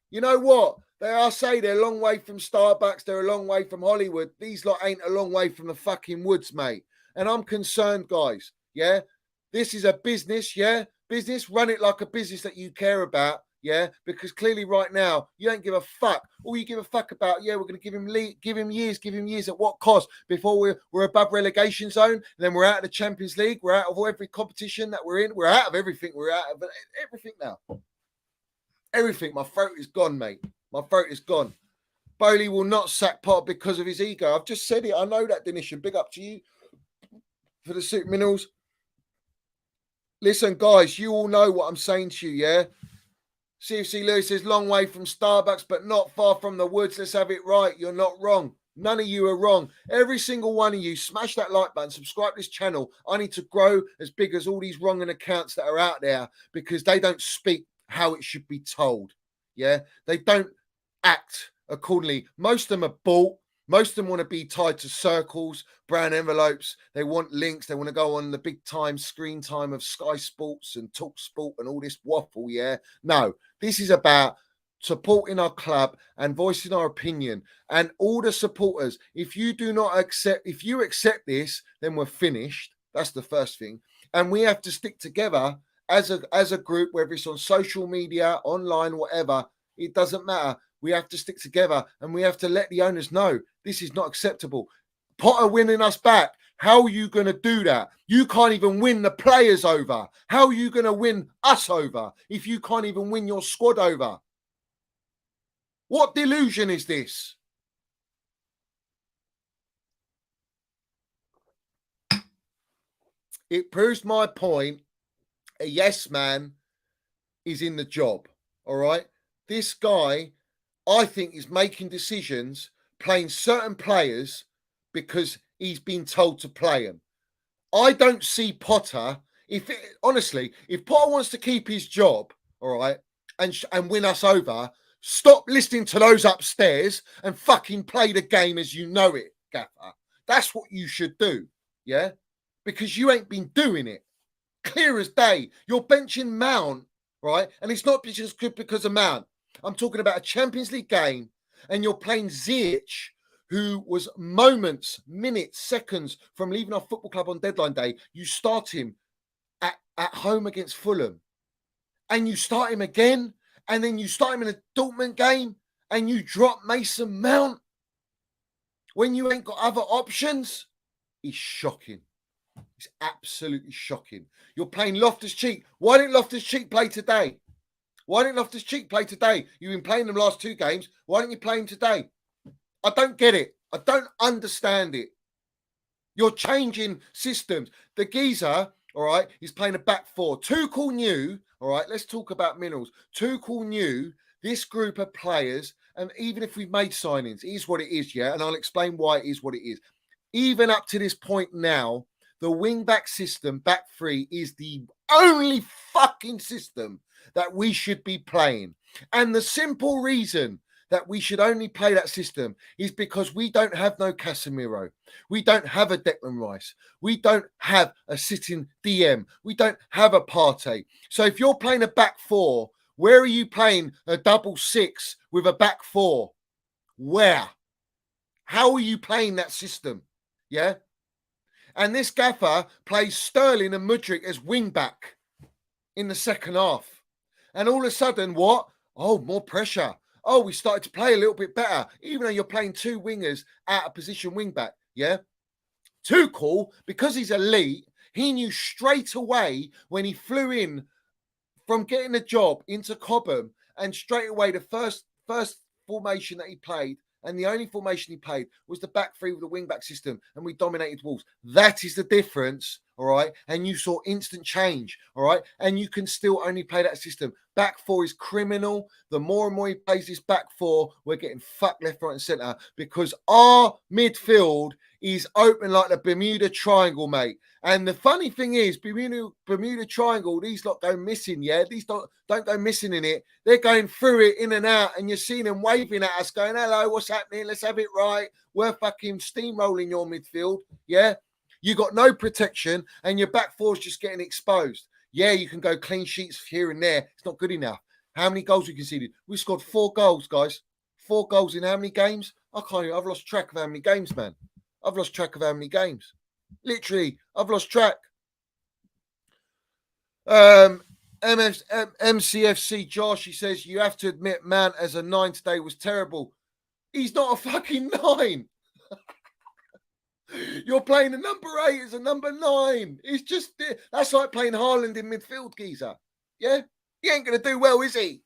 You know what? I say they're a long way from Starbucks. They're a long way from Hollywood. These lot ain't a long way from the fucking woods, mate. And I'm concerned, guys. Yeah. This is a business. Yeah. Business. Run it like a business that you care about. Yeah. Because clearly right now, you don't give a fuck. All you give a fuck about, yeah, we're going to give him years at what cost before we're above relegation zone. And then we're out of the Champions League. We're out of every competition that we're in. We're out of everything. We're out of everything now. Everything. My throat is gone, mate. My throat is gone. Bowley will not sack Potter because of his ego. I've just said it. I know that, Denishan. Big up to you for the Super Minerals. Listen, guys, you all know what I'm saying to you, yeah? CFC Lewis says, long way from Starbucks, but not far from the woods. Let's have it right. You're not wrong. None of you are wrong. Every single one of you, smash that like button, subscribe to this channel. I need to grow as big as all these wrong accounts that are out there because they don't speak how it should be told. Yeah, they don't act accordingly. Most of them are bought. Most of them want to be tied to circles, brown envelopes. They want links. They want to go on the big time screen time of Sky Sports and Talk Sport and all this waffle. Yeah, no, this is about supporting our club and voicing our opinion. And all the supporters, if you accept this, then we're finished. That's the first thing. And we have to stick together as a group, whether it's on social media, online, whatever. It doesn't matter. We have to stick together and we have to let the owners know this is not acceptable. Potter winning us back. How are you going to do that? You can't even win the players over. How are you going to win us over if you can't even win your squad over? What delusion is this? It proves my point. A yes man is in the job. All right. This guy, I think, is making decisions, playing certain players because he's been told to play them. I don't see Potter. Honestly, if Potter wants to keep his job, all right, and win us over, stop listening to those upstairs and fucking play the game as you know it, Gaffer. That's what you should do, yeah? Because you ain't been doing it. Clear as day. You're benching Mount, right? And it's not just good because of Mount. I'm talking about a Champions League game, and you're playing Ziyech, who was moments, minutes, seconds from leaving our football club on deadline day. You start him at home against Fulham, and you start him again, and then you start him in a Dortmund game, and you drop Mason Mount when you ain't got other options. It's shocking. It's absolutely shocking. You're playing Loftus-Cheek. Why didn't Loftus-Cheek play today? Why didn't Loftus-Cheek play today? You've been playing them last two games. Why didn't you play him today? I don't get it. I don't understand it. You're changing systems. The geezer, all right, he's playing a back four. Tuchel knew, all right, let's talk about Minerals. Tuchel knew this group of players, and even if we've made signings, it is what it is, yeah? And I'll explain why it is what it is. Even up to this point now, the wing-back system, back three, is the only fucking system that we should be playing. And the simple reason that we should only play that system is because we don't have no Casemiro. We don't have a Declan Rice. We don't have a sitting DM. We don't have a Partey. So if you're playing a back four, where are you playing a double six with a back four? Where? How are you playing that system? Yeah? And this gaffer plays Sterling and Mudryk as wing-back in the second half. And all of a sudden, what? Oh, more pressure. Oh, we started to play a little bit better, even though you're playing two wingers out of position wing-back, yeah? Tuchel, because he's elite, he knew straight away when he flew in from getting a job into Cobham, and straight away the first formation that he played, and the only formation he played, was the back three with the wing-back system, and we dominated Wolves. That is the difference, all right? And you saw instant change, all right? And you can still only play that system. Back four is criminal. The more and more he plays this back four, we're getting fucked left, right, and centre because our midfield is open like the Bermuda Triangle, mate. And the funny thing is, Bermuda Triangle, these lot go missing, yeah? These don't go missing in it. They're going through it in and out, and you're seeing them waving at us, going, hello, what's happening? Let's have it right. We're fucking steamrolling your midfield, yeah? You got no protection, and your back four's just getting exposed. Yeah, you can go clean sheets here and there. It's not good enough. How many goals we conceded? We scored 4 goals, guys. 4 goals in how many games? I've lost track of how many games, man. I've lost track of how many games. Literally, I've lost track. MCFC Josh, he says, you have to admit, Mount as a 9 today was terrible. He's not a fucking 9. You're playing a number 8 as a number 9. It's just, that's like playing Haaland in midfield, geezer. Yeah? He ain't going to do well, is he?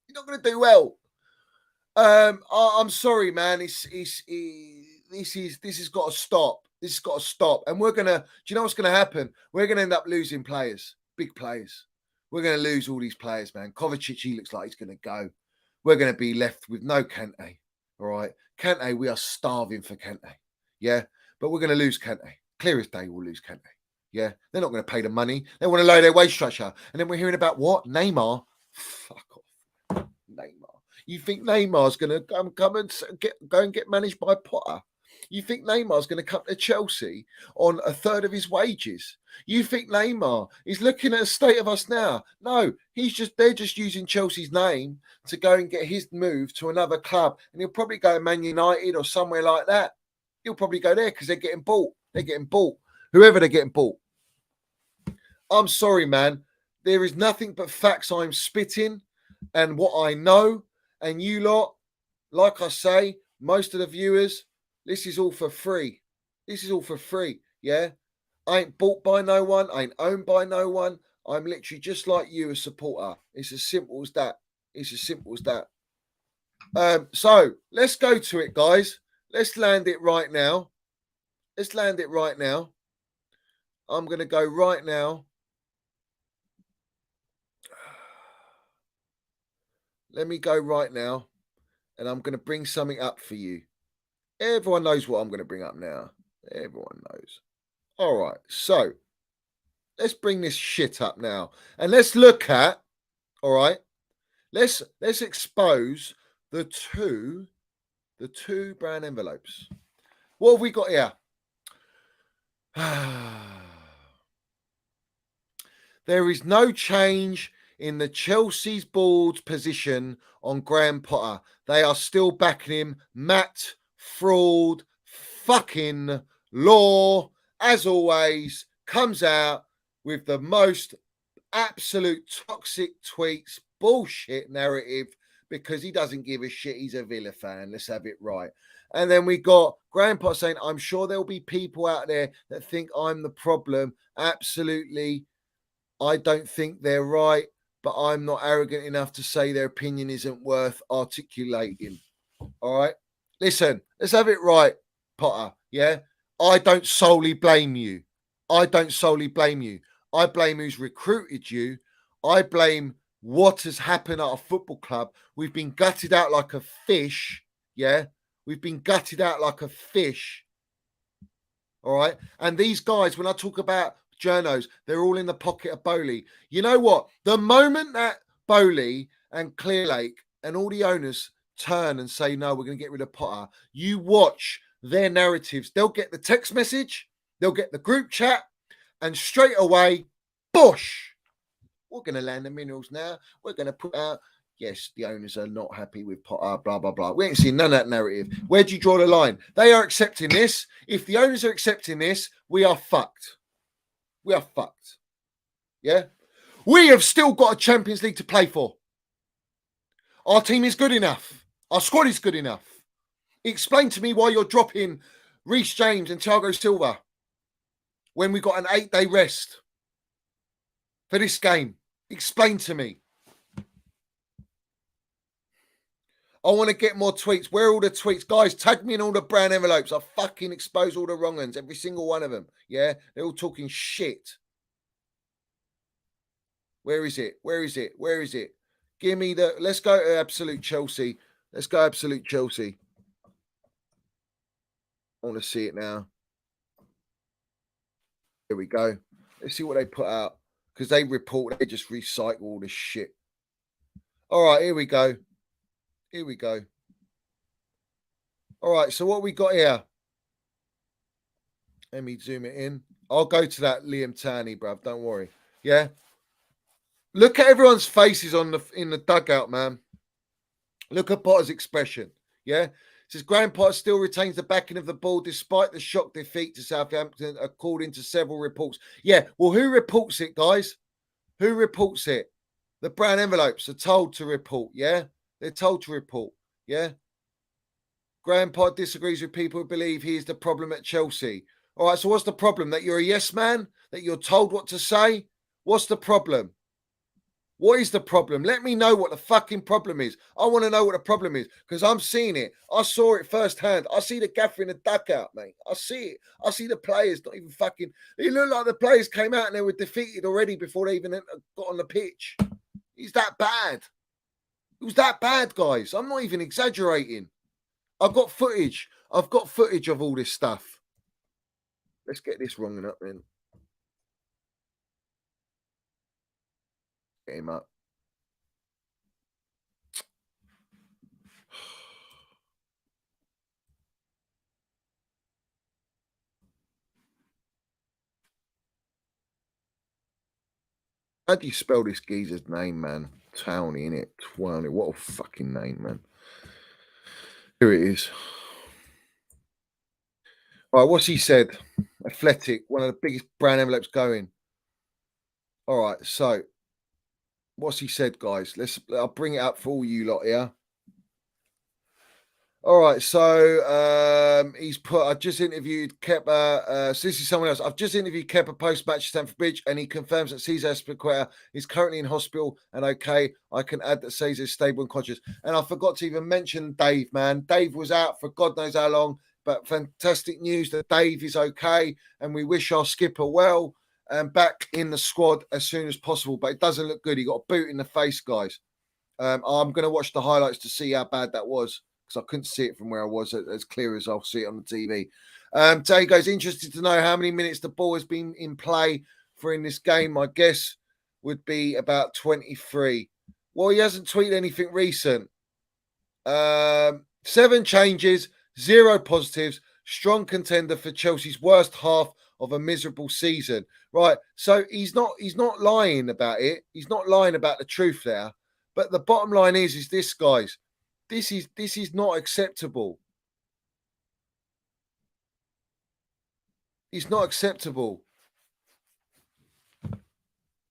He's not going to do well. I'm sorry, man. This has got to stop. This has got to stop. And we're going to, do you know what's going to happen? We're going to end up losing players, big players. We're going to lose all these players, man. Kovacic, he looks like he's going to go. We're going to be left with no Kante. All right. Kante, we are starving for Kante. Yeah. But we're going to lose Kante. Clear as day, we'll lose Kante. Yeah. They're not going to pay the money. They want to lower their wage structure. And then we're hearing about what? Neymar. Fuck off. Neymar. You think Neymar's going to come and go and get managed by Potter? You think Neymar's going to come to Chelsea on a third of his wages? You think Neymar is looking at the state of us now? No, they're just using Chelsea's name to go and get his move to another club. And he'll probably go to Man United or somewhere like that. He'll probably go there because they're getting bought. They're getting bought. Whoever they're getting bought. I'm sorry, man. There is nothing but facts I'm spitting and what I know. And you lot, like I say, most of the viewers, this is all for free. This is all for free, yeah? I ain't bought by no one. I ain't owned by no one. I'm literally just like you, a supporter. It's as simple as that. It's as simple as that. So, let's go to it, guys. Let's land it right now. Let's land it right now. I'm going to go right now. Let me go right now. And I'm going to bring something up for you. Everyone knows what I'm going to bring up now. Everyone knows. All right. So, let's bring this shit up now. And let's look at, all right, let's expose the two brown envelopes. What have we got here? There is no change in the Chelsea's board's position on Graham Potter. They are still backing him. Matt, fraud, fucking law, as always, comes out with the most absolute toxic tweets, bullshit narrative, because he doesn't give a shit. He's a Villa fan. Let's have it right. And then we got Graham Potter saying, I'm sure there'll be people out there that think I'm the problem. Absolutely. I don't think they're right, but I'm not arrogant enough to say their opinion isn't worth articulating. All right. Listen, let's have it right, Potter. Yeah. I don't solely blame you. I don't solely blame you. I blame who's recruited you. I blame what has happened at a football club. We've been gutted out like a fish. Yeah. We've been gutted out like a fish. All right. And these guys, when I talk about journos, they're all in the pocket of Bowley. You know what? The moment that Bowley and Clearlake and all the owners turn and say, no, we're going to get rid of Potter, you watch their narratives. They'll get the text message, they'll get the group chat, and straight away, bush, we're going to land the minerals now. We're going to put out, yes, the owners are not happy with Potter, blah, blah, blah. We ain't seen none of that narrative. Where do you draw the line? They are accepting this. If the owners are accepting this, we are fucked. We are fucked. Yeah? We have still got a Champions League to play for. Our team is good enough. Our squad is good enough. Explain to me why you're dropping Reece James and Thiago Silva when we got an 8-day rest for this game. Explain to me. I want to get more tweets. Where are all the tweets? Guys, tag me in all the brown envelopes. I fucking expose all the wrong ones. Every single one of them. Yeah? They're all talking shit. Where is it? Where is it? Where is it? Give me the... Let's go to Absolute Chelsea. Let's go Absolute Chelsea. I want to see it now. Here we go. Let's see what they put out. Because they just recycle all this shit. All right, here we go. Here we go. All right, so what we got here? Let me zoom it in. I'll go to that Liam Turney, bruv. Don't worry. Yeah? Look at everyone's faces in the dugout, man. Look at Potter's expression. Yeah. It says Grandpa still retains the backing of the board despite the shock defeat to Southampton, according to several reports. Yeah. Well, who reports it, guys? Who reports it? The brown envelopes are told to report. Yeah. They're told to report. Yeah. Grandpa disagrees with people who believe he is the problem at Chelsea. All right. So what's the problem? That you're a yes man? That you're told what to say? What's the problem? What is the problem? Let me know what the fucking problem is. I want to know what the problem is because I'm seeing it. I saw it firsthand. I see the gaffer in the dugout, mate. I see it. I see the players not even fucking. It looked like the players came out and they were defeated already before they even got on the pitch. It's that bad. It was that bad, guys. I'm not even exaggerating. I've got footage. I've got footage of all this stuff. Let's get this wrong up then. Get him up. How do you spell this geezer's name, man? Towney, innit? Towney. What a fucking name, man. Here it is. All right, what's he said? Athletic, one of the biggest brown envelopes going. All right, so what's he said, guys? I'll bring it up for all you lot here. All right, so he's put. I just interviewed Kepa. So this is someone else. I've just interviewed Kepa post-match at Stamford Bridge, and he confirms that Cesar Azpilicueta is currently in hospital and okay. I can add that Cesar is stable and conscious. And I forgot to even mention Dave, man. Dave was out for God knows how long, but fantastic news that Dave is okay, and we wish our skipper well and back in the squad as soon as possible. But it doesn't look good. He got a boot in the face, guys. I'm going to watch the highlights to see how bad that was, because I couldn't see it from where I was as clear as I'll see it on the TV. Tay goes, interested to know how many minutes the ball has been in play for in this game. My guess would be about 23. Well, he hasn't tweeted anything recent. 7 changes, 0 positives, strong contender for Chelsea's worst half of a miserable season. Right, so he's not lying about it. He's not lying about the truth there. But the bottom line is this, guys. This is not acceptable. It's not acceptable.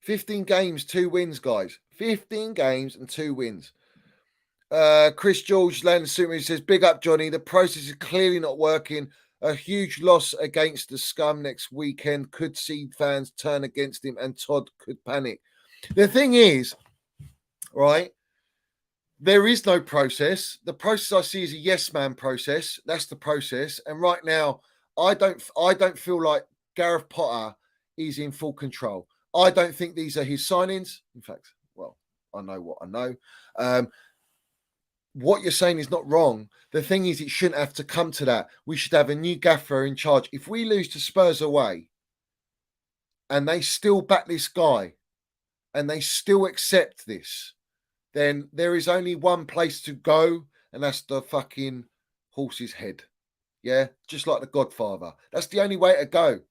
15 games, 2 wins, guys. 15 games and 2 wins. Chris George, Landon Superman says, big up, Johnny. The process is clearly not working. A huge loss against the scum next weekend could see fans turn against him and Todd could panic. The thing is, right, there is no process. The process I see is a yes man process. That's the process. And right now, I don't feel like Gareth Potter is in full control. I don't think these are his signings. In fact, well, I know what I know. What you're saying is not wrong. The thing is, it shouldn't have to come to that. We should have a new gaffer in charge. If we lose to Spurs away and they still back this guy and they still accept this, then there is only one place to go, and that's the fucking horse's head. Yeah, just like the Godfather. That's the only way to go.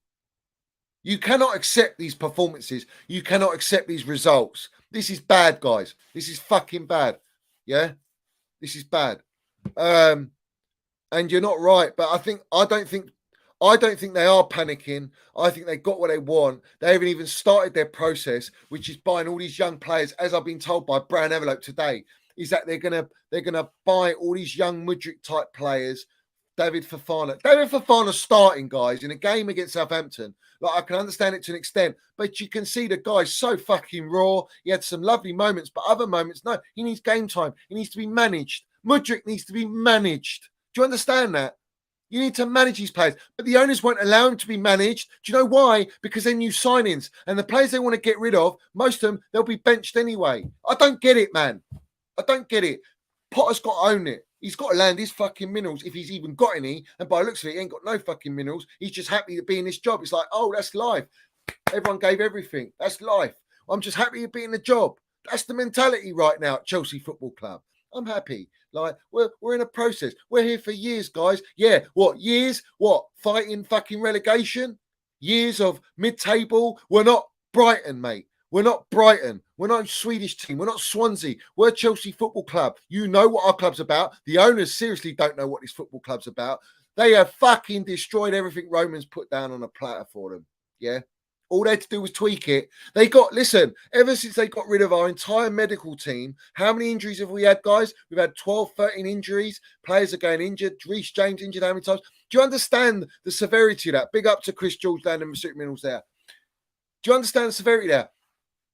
You cannot accept these performances. You cannot accept these results. This is bad, guys. This is fucking bad. Yeah, this is bad. And you're not right, but I don't think they are panicking. I think they got what they want. They haven't even started their process, which is buying all these young players, as I've been told by Brown Envelope today, is that they're gonna buy all these young Mudryk type players. David Fofana starting, guys, in a game against Southampton. Like, I can understand it to an extent, but you can see the guy's so fucking raw. He had some lovely moments, but other moments, no. He needs game time. He needs to be managed. Mudryk needs to be managed. Do you understand that? You need to manage these players, but the owners won't allow him to be managed. Do you know why? Because they're new signings, and the players they want to get rid of, most of them, they'll be benched anyway. I don't get it, man. I don't get it. Potter's got to own it. He's got to land his fucking minerals if he's even got any. And by the looks of it, he ain't got no fucking minerals. He's just happy to be in this job. It's like, oh, that's life. Everyone gave everything. That's life. I'm just happy to be in the job. That's the mentality right now at Chelsea Football Club. I'm happy. Like, we're in a process. We're here for years, guys. Yeah, what, years? What, fighting fucking relegation? Years of mid-table? We're not Brighton, mate. We're not Brighton. We're not a Swedish team. We're not Swansea. We're Chelsea Football Club. You know what our club's about. The owners seriously don't know what this football club's about. They have fucking destroyed everything Romans put down on a platter for them. Yeah. All they had to do was tweak it. Listen, ever since they got rid of our entire medical team, how many injuries have we had, guys? We've had 12, 13 injuries. Players are going injured. Reece James injured how many times? Do you understand the severity of that? Big up to Chris George down in Masuk Minerals there. Do you understand the severity there?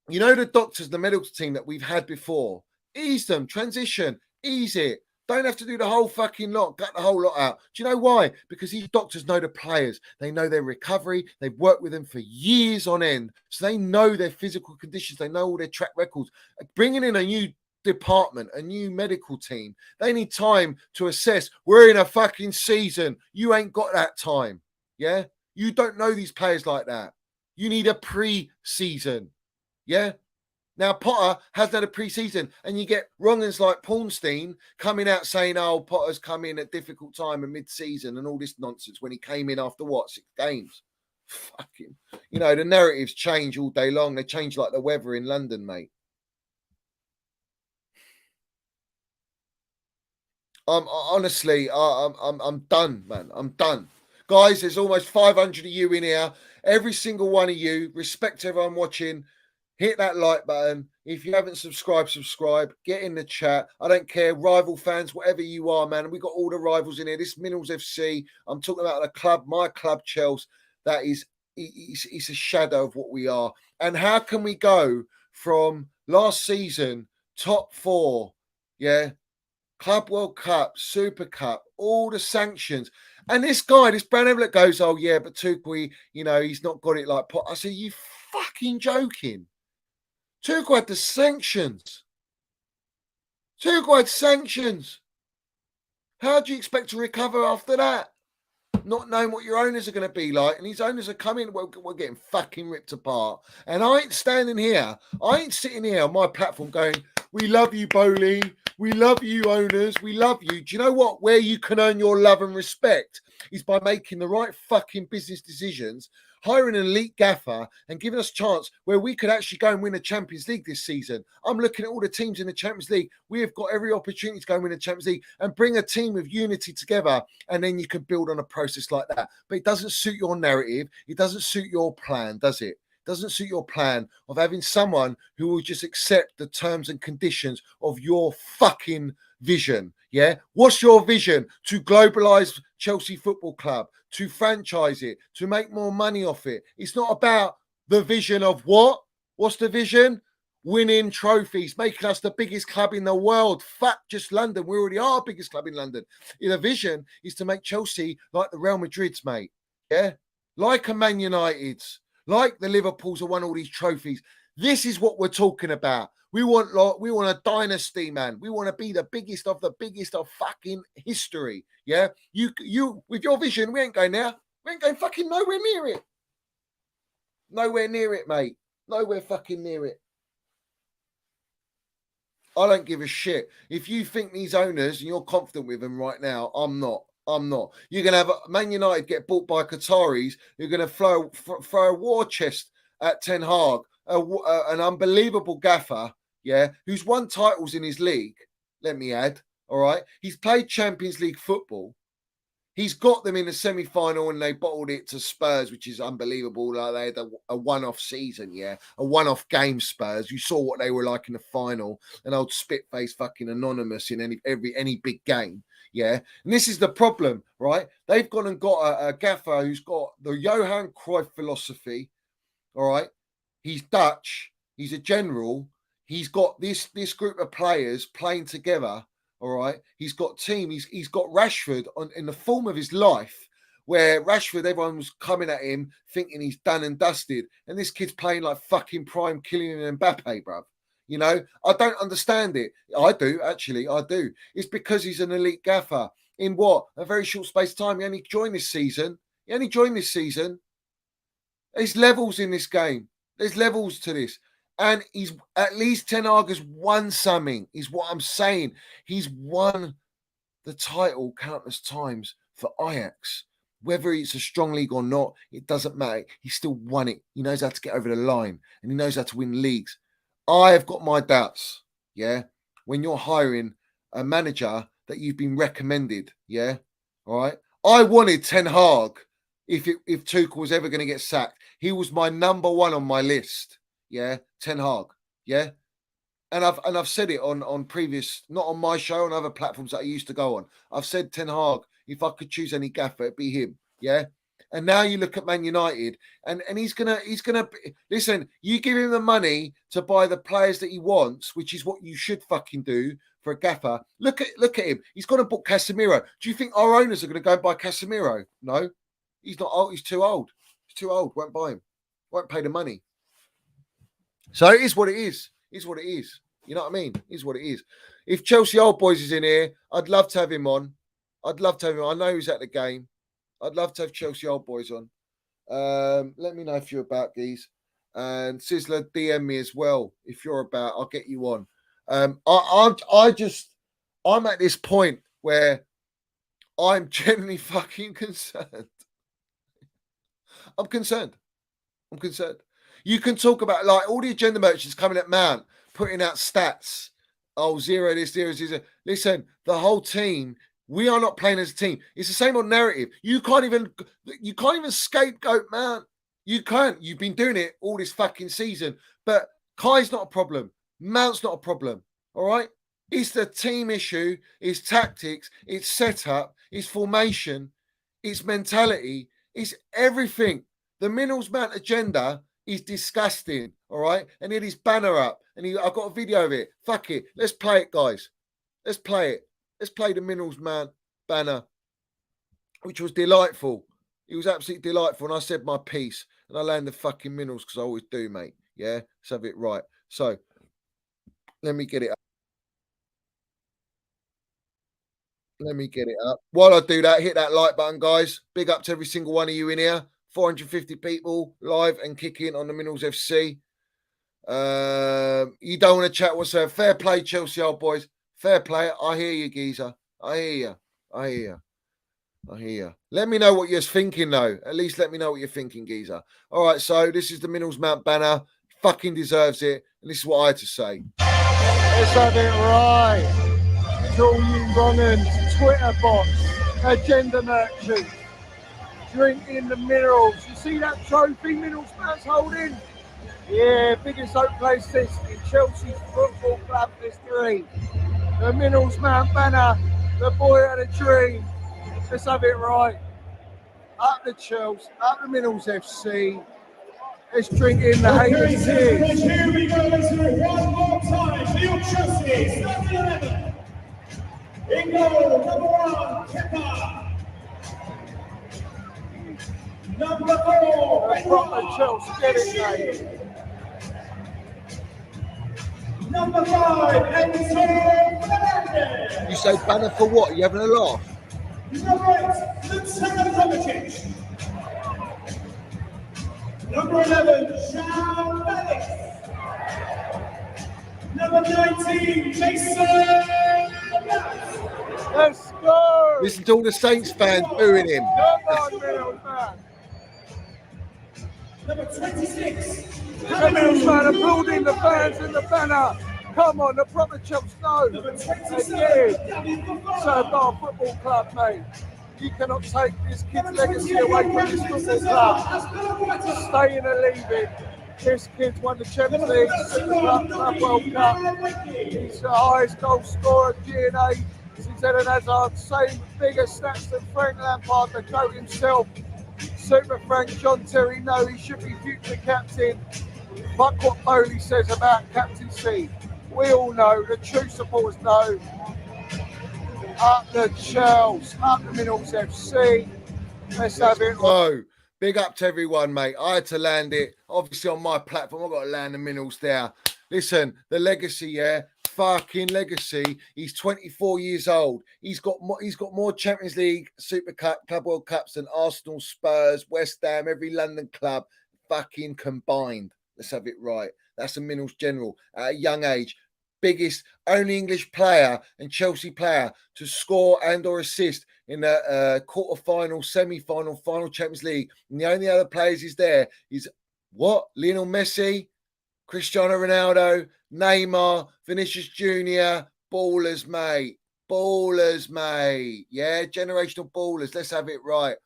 You know, the doctors, the medical team that we've had before, ease them, transition, ease it. Don't have to do the whole fucking lot, gut the whole lot out. Do you know why? Because these doctors know the players. They know their recovery. They've worked with them for years on end. So they know their physical conditions. They know all their track records. Bringing in a new department, a new medical team, they need time to assess. We're in a fucking season. You ain't got that time. Yeah? You don't know these players like that. You need a pre-season. Yeah. Now, Potter hasn't had a pre-season, and you get wrongers like Paulstein coming out saying, oh, Potter's come in at difficult time and mid-season and all this nonsense when he came in after, 6 games? Fucking, the narratives change all day long. They change like the weather in London, mate. I'm done, man. I'm done. Guys, there's almost 500 of you in here. Every single one of you, respect everyone watching. Hit that like button. If you haven't subscribed, subscribe. Get in the chat. I don't care. Rival fans, whatever you are, man. We got all the rivals in here. This Minerals FC. I'm talking about the club, my club, Chels. That is, it's a shadow of what we are. And how can we go from last season, top 4, yeah, Club World Cup, Super Cup, all the sanctions. And this guy, this Brown Everett goes, oh, yeah, but Tukwi, he's not got it like Pot. I said, you fucking joking? Tuchel had the sanctions. Tuchel had sanctions. How do you expect to recover after that? Not knowing what your owners are going to be like. And these owners are coming, we're getting fucking ripped apart. And I ain't standing here. I ain't sitting here on my platform going, we love you, Bowley. We love you, owners. We love you. Do you know what? Where you can earn your love and respect is by making the right fucking business decisions, hiring an elite gaffer and giving us a chance where we could actually go and win the Champions League this season. I'm looking at all the teams in the Champions League. We have got every opportunity to go and win the Champions League and bring a team of unity together, and then you can build on a process like that. But it doesn't suit your narrative. It doesn't suit your plan, does it? Doesn't suit your plan of having someone who will just accept the terms and conditions of your fucking vision. Yeah. What's your vision? To globalize Chelsea Football Club, to franchise it, to make more money off it. It's not about the vision of what? What's the vision? Winning trophies, making us the biggest club in the world. Fuck just London. We already are biggest club in London. The vision is to make Chelsea like the Real Madrids, mate. Yeah. Like a Man United's. Like the Liverpools who won all these trophies. This is what we're talking about. We want a dynasty, man. We want to be the biggest of fucking history. Yeah. You with your vision, we ain't going there. We ain't going fucking nowhere near it. Nowhere near it, mate. Nowhere fucking near it. I don't give a shit. If you think these owners and you're confident with them right now, I'm not. You're going to have Man United get bought by Qataris. You're going to throw a war chest at Ten Hag, an unbelievable gaffer, yeah, who's won titles in his league, let me add, all right? He's played Champions League football. He's got them in the semi-final and they bottled it to Spurs, which is unbelievable. Like they had a one-off season, yeah, a one-off game. Spurs. You saw what they were like in the final. An old spit-face fucking anonymous in any big game, yeah. And this is the problem, right? They've gone and got a gaffer who's got the Johan Cruyff philosophy. All right, he's Dutch. He's a general. He's got this group of players playing together. All right. He's got team. He's got Rashford in the form of his life, where Rashford, everyone was coming at him thinking he's done and dusted. And this kid's playing like fucking prime Kylian Mbappe, bruv. I don't understand it. I do, actually. I do. It's because he's an elite gaffer. In what? A very short space of time. He only joined this season. There's levels in this game. There's levels to this. And he's at least Ten Hag has won something, is what I'm saying. He's won the title countless times for Ajax. Whether it's a strong league or not, it doesn't matter. He still won it. He knows how to get over the line and he knows how to win leagues. I have got my doubts, yeah, when you're hiring a manager that you've been recommended, yeah, all right? I wanted Ten Hag if Tuchel was ever going to get sacked. He was my number one on my list, yeah, Ten Hag, yeah? And I've said it on previous, not on my show, on other platforms that I used to go on. I've said Ten Hag, if I could choose any gaffer, it'd be him. Yeah. And now you look at Man United, and he's gonna listen. You give him the money to buy the players that he wants, which is what you should fucking do for a gaffer. Look at him. He's gonna book Casemiro. Do you think our owners are gonna go and buy Casemiro? No, he's not old. He's too old. He's too old. Won't buy him. Won't pay the money. So it is what it is. Is what it is. You know what I mean? Is what it is. If Chelsea Old Boys is in here, I'd love to have him on. I'd love to have him on. I know he's at the game. I'd love to have Chelsea Old Boys on. Let me know if you're about, Geese. And Sizzler, DM me as well. If you're about, I'll get you on. I'm at this point where I'm genuinely fucking concerned. I'm concerned. You can talk about like all the agenda merchants coming at Mount, putting out stats. Oh, zero this, zero. Listen, the whole team, we are not playing as a team. It's the same old narrative. You can't even scapegoat Mount. You can't. You've been doing it all this fucking season. But Kai's not a problem. Mount's not a problem. All right? It's the team issue, it's tactics, it's setup, it's formation, it's mentality, it's everything. The Minerals Mount agenda is disgusting, all right? And it is banner up. And I've got a video of it. Fuck it. Let's play it, guys. Let's play it. Let's play the Minerals Mount banner, which was delightful. It was absolutely delightful. And I said my piece. And I landed the fucking minerals because I always do, mate. Yeah? Let's have it right. So, let me get it up. Let me get it up. While I do that, hit that like button, guys. Big up to every single one of you in here. 450 people live and kicking on the Minerals FC. You don't want to chat whatsoever. Fair play, Chelsea Old Boys. Fair play. I hear you, geezer. I hear you. Let me know what you're thinking, though. At least let me know what you're thinking, geezer. All right, so this is the Minerals Mount banner. Fucking deserves it. And this is what I had to say. Let's have it right. To all you wrong'uns, Twitter bots, agenda merchants, drinking the minerals. You see that trophy Minerals Mount's holding? Yeah, biggest oak place this in Chelsea's football club history. The Minerals Mount banner, the boy had a dream. Let's have it right. Up the Chels, up the Minerals FC. Let's drink in the haters tears. Here we go into it one more time. Neil Chelsea, starting 11. In goal, number 1, Kepa. Number 4, Proper Chels, get it, mate. Number 5, Enzo Fernandez. You say banner for what? Are you having a laugh? Number 8, Lieutenant Kovacic. Number 11, Jean Felix. Number 19, Mason. Let's go. Listen to all the Saints fans booing him. Come on, Minerals Man. Number 26, The Minerals Man applauding the fans in the banner. Come on, the proper Chels know. Number Again, 27, Sardar Football Club, mate. You cannot take this kid's legacy away from this football club. Staying and leaving. This kid's won the Champions League, Super Cup, Club World Cup. He's the highest goal scorer, G&A, since Eden Hazard. Same bigger stats than Frank Lampard, the GOAT himself. Super Frank, John Terry, no, he should be future captain. Fuck what Bowley says about captaincy. We all know, the true supporters know. Up the Chels, up the Minerals FC. Let's have it. Oh, big up to everyone, mate. I had to land it. Obviously, on my platform, I've got to land the minerals there. Listen, the legacy, yeah, fucking legacy. He's 24 years old. He's got more Champions League, Super Cup, Club World Cups than Arsenal, Spurs, West Ham, every London club fucking combined. Let's have it right. That's a minerals general at a young age. Biggest, only English player and Chelsea player to score and or assist in the quarter-final, semi-final, final Champions League, and the only other players is there is what? Lionel Messi, Cristiano Ronaldo, Neymar, Vinicius Jr., ballers, mate. Ballers, mate. Yeah, generational ballers. Let's have it right.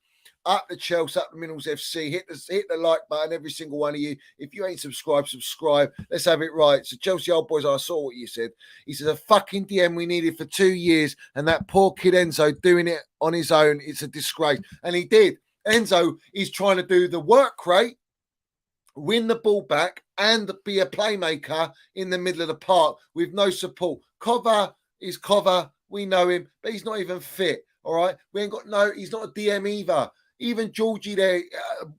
Up the Chels, up the Minerals FC. Hit the like button, every single one of you. If you ain't subscribed, subscribe. Let's have it right. So Chelsea old boys, I saw what you said. He says a fucking DM we needed for 2 years, and that poor kid Enzo doing it on his own. It's a disgrace. And he did. Enzo is trying to do the work rate, win the ball back, and be a playmaker in the middle of the park with no support. Cover is Cover. We know him, but he's not even fit. All right. He's not a DM either. Even Georgie there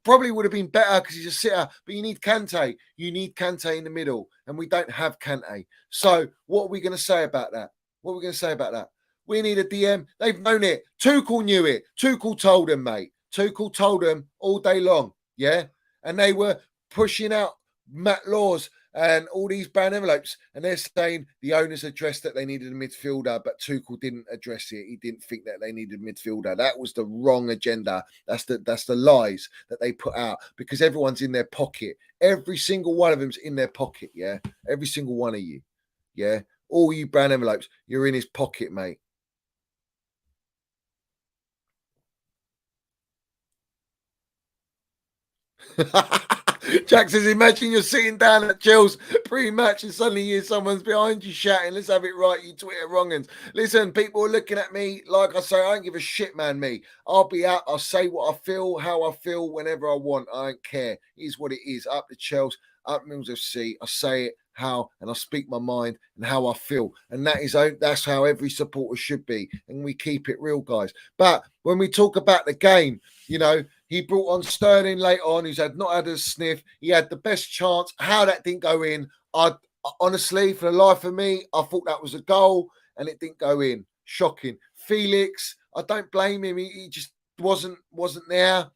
probably would have been better because he's a sitter, but you need Kante. You need Kante in the middle, and we don't have Kante. So what are we going to say about that? We need a DM. They've known it. Tuchel knew it. Tuchel told them, mate. Tuchel told them all day long, yeah? And they were pushing out Matt Laws and all these brown envelopes, and they're saying the owners addressed that they needed a midfielder, but Tuchel didn't address it. He didn't think that they needed a midfielder. That was the wrong agenda. That's the lies that they put out, because everyone's in their pocket. Every single one of them's in their pocket, yeah? Every single one of you, yeah? All you brown envelopes, you're in his pocket, mate. Jack says, imagine you're sitting down at Chels pre-match and suddenly you hear someone's behind you shouting, let's have it right, you Twitter wrong'uns. Listen, people are looking at me. Like I say, I don't give a shit, man, me. I'll be out. I'll say what I feel, how I feel, whenever I want. I don't care. It is what it is. Up the Chels, up Mills FC. I say it how, and I speak my mind and how I feel. And that's how every supporter should be. And we keep it real, guys. But when we talk about the game, you know, he brought on Sterling late on, who's not had a sniff. He had the best chance. How that didn't go in, honestly, for the life of me, I thought that was a goal, and it didn't go in. Shocking. Felix, I don't blame him. He just wasn't there.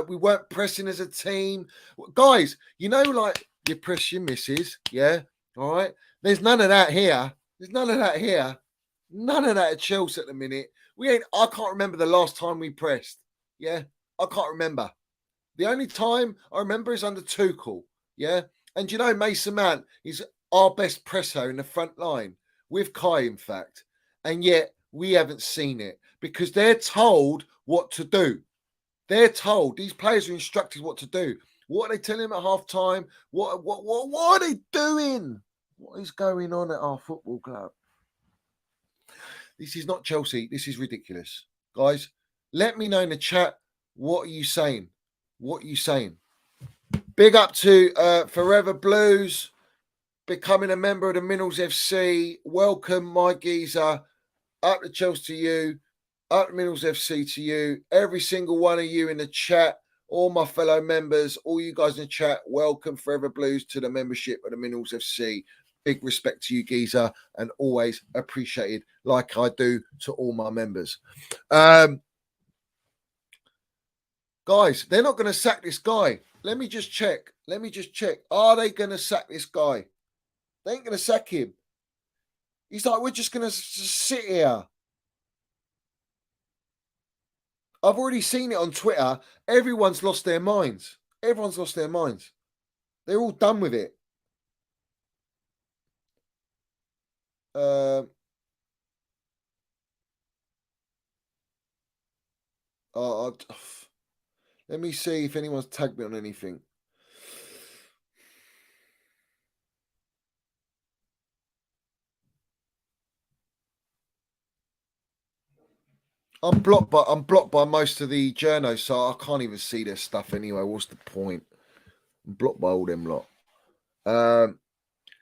We weren't pressing as a team. Guys, you know, like, you press your misses, yeah? All right? There's none of that here. None of that at Chelsea at the minute. I can't remember the last time we pressed. Yeah, I can't remember. The only time I remember is under Tuchel. Yeah, and you know, Mason Mount is our best presser in the front line with Kai, in fact, and yet we haven't seen it because they're told what to do. They're told, these players are instructed what to do. What are they telling them at half time? What are they doing? What is going on at our football club? This is not Chelsea. This is ridiculous. Guys, let me know in the chat, what are you saying? What are you saying? Big up to Forever Blues, becoming a member of the Minerals FC. Welcome, my geezer. Up the Chelsea to you. Up the Minerals FC to you. Every single one of you in the chat, all my fellow members, all you guys in the chat, welcome, Forever Blues, to the membership of the Minerals FC. Big respect to you, geezer, and always appreciated, like I do to all my members. Guys, they're not going to sack this guy. Let me just check. Are they going to sack this guy? They ain't going to sack him. He's like, we're just going to sit here. I've already seen it on Twitter. Everyone's lost their minds. They're all done with it. Let me see if anyone's tagged me on anything. I'm blocked by most of the journos, so I can't even see their stuff anyway. What's the point? I'm blocked by all them lot.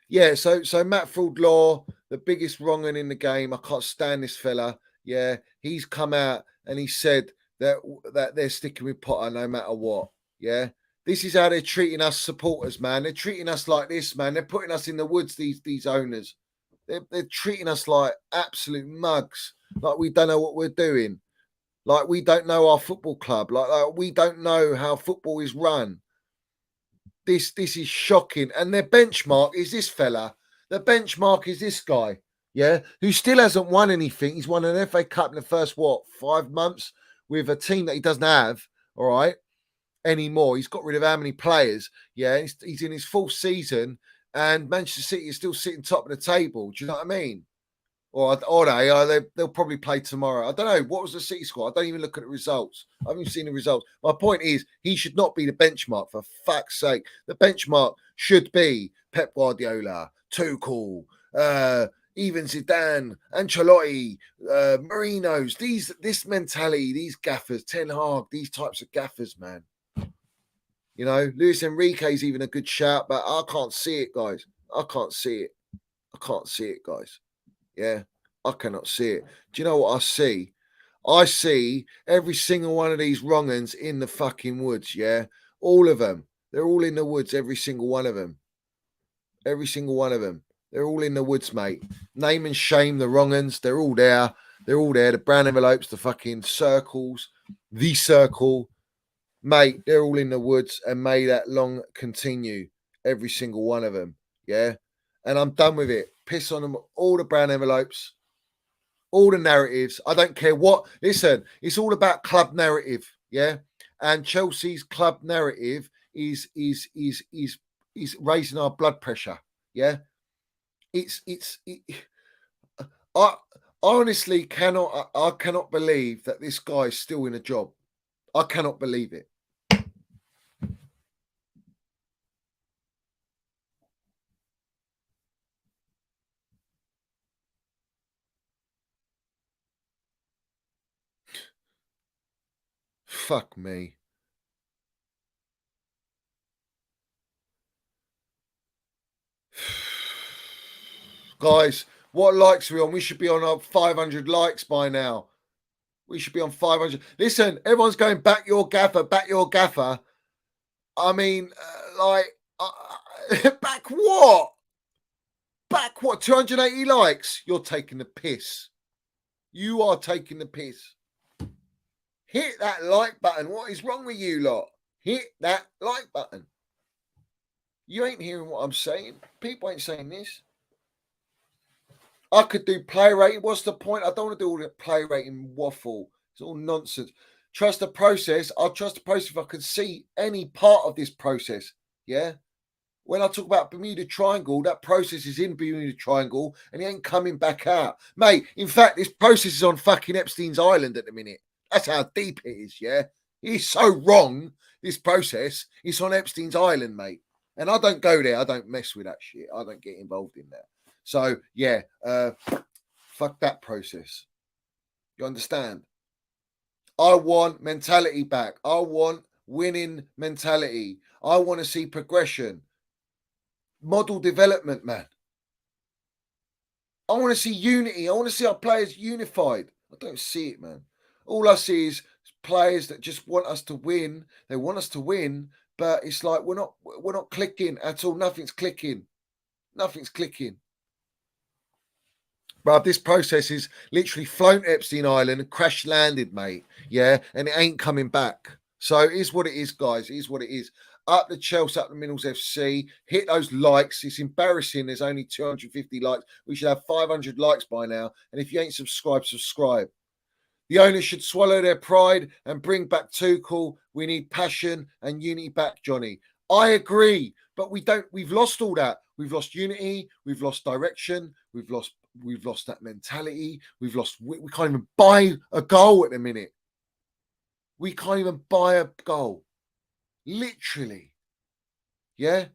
Yeah, so Matt Fraud-Law, the biggest wrong'un in the game. I can't stand this fella. Yeah, he's come out and he said that they're sticking with Potter no matter what. Yeah, this is how they're treating us supporters, man. They're treating us like this, man. They're putting us in the woods. These owners, they're treating us like absolute mugs. Like we don't know what we're doing. Like we don't know our football club. Like we don't know how football is run. This is shocking. And their benchmark is this fella. The benchmark is this guy. yeah, who still hasn't won anything. He's won an FA Cup in the first, 5 months with a team that he doesn't have, all right, anymore. He's got rid of how many players? Yeah, he's in his full season, and Manchester City is still sitting top of the table. Do you know what I mean? They'll probably play tomorrow. I don't know. What was the City squad? I don't even look at the results. I haven't even seen the results. My point is, he should not be the benchmark, for fuck's sake. The benchmark should be Pep Guardiola, Tuchel, even Zidane, Ancelotti, Marinos. This mentality, these gaffers, Ten Hag, these types of gaffers, man. You know, Luis Enrique's even a good shout, but I can't see it, guys. I can't see it. I can't see it, guys. Yeah, I cannot see it. Do you know what I see? I see every single one of these wrong uns in the fucking woods, yeah? All of them. They're all in the woods, every single one of them. Every single one of them. They're all in the woods, mate. Name and shame the wrong uns. They're all there. They're all there. The brown envelopes, the fucking circles, the circle. Mate, they're all in the woods, and may that long continue. Every single one of them, yeah? And I'm done with it. Piss on them, all the brown envelopes, all the narratives. I don't care what. Listen, it's all about club narrative, yeah? And Chelsea's club narrative is raising our blood pressure, yeah? I honestly cannot believe that this guy is still in a job. I cannot believe it. Fuck me. Guys, what likes are we on? We should be on 500 likes by now. We should be on 500. Listen, everyone's going back your gaffer, back your gaffer. I mean, back what? Back what? 280 likes? You're taking the piss. You are taking the piss. Hit that like button. What is wrong with you lot? Hit that like button. You ain't hearing what I'm saying. People ain't saying this. I could do play rating. What's the point? I don't want to do all the play rating waffle. It's all nonsense. Trust the process. I'll trust the process if I can see any part of this process. Yeah. When I talk about Bermuda Triangle, that process is in Bermuda Triangle and he ain't coming back out. Mate, in fact, this process is on fucking Epstein's Island at the minute. That's how deep it is, yeah? He's so wrong, this process. It's on Epstein's Island, mate. And I don't go there. I don't mess with that shit. I don't get involved in that. So, yeah, fuck that process. You understand? I want mentality back. I want winning mentality. I want to see progression. Model development, man. I want to see unity. I want to see our players unified. I don't see it, man. All I see is players that just want us to win. They want us to win, but it's like we're not clicking at all. Nothing's clicking. Nothing's clicking. Bruv, this process is literally flown to Epstein Island and crash landed, mate. Yeah, and it ain't coming back. So it is what it is, guys. It is what it is. Up the Chelsea, up the Minerals FC. Hit those likes. It's embarrassing. There's only 250 likes. We should have 500 likes by now. And if you ain't subscribed, subscribe. The owners should swallow their pride and bring back Tuchel. We need passion and unity back, Johnny. I agree, but we've lost all that. We've lost unity. We've lost direction. We've lost that mentality. We can't even buy a goal at the minute. We can't even buy a goal. Literally. Yeah.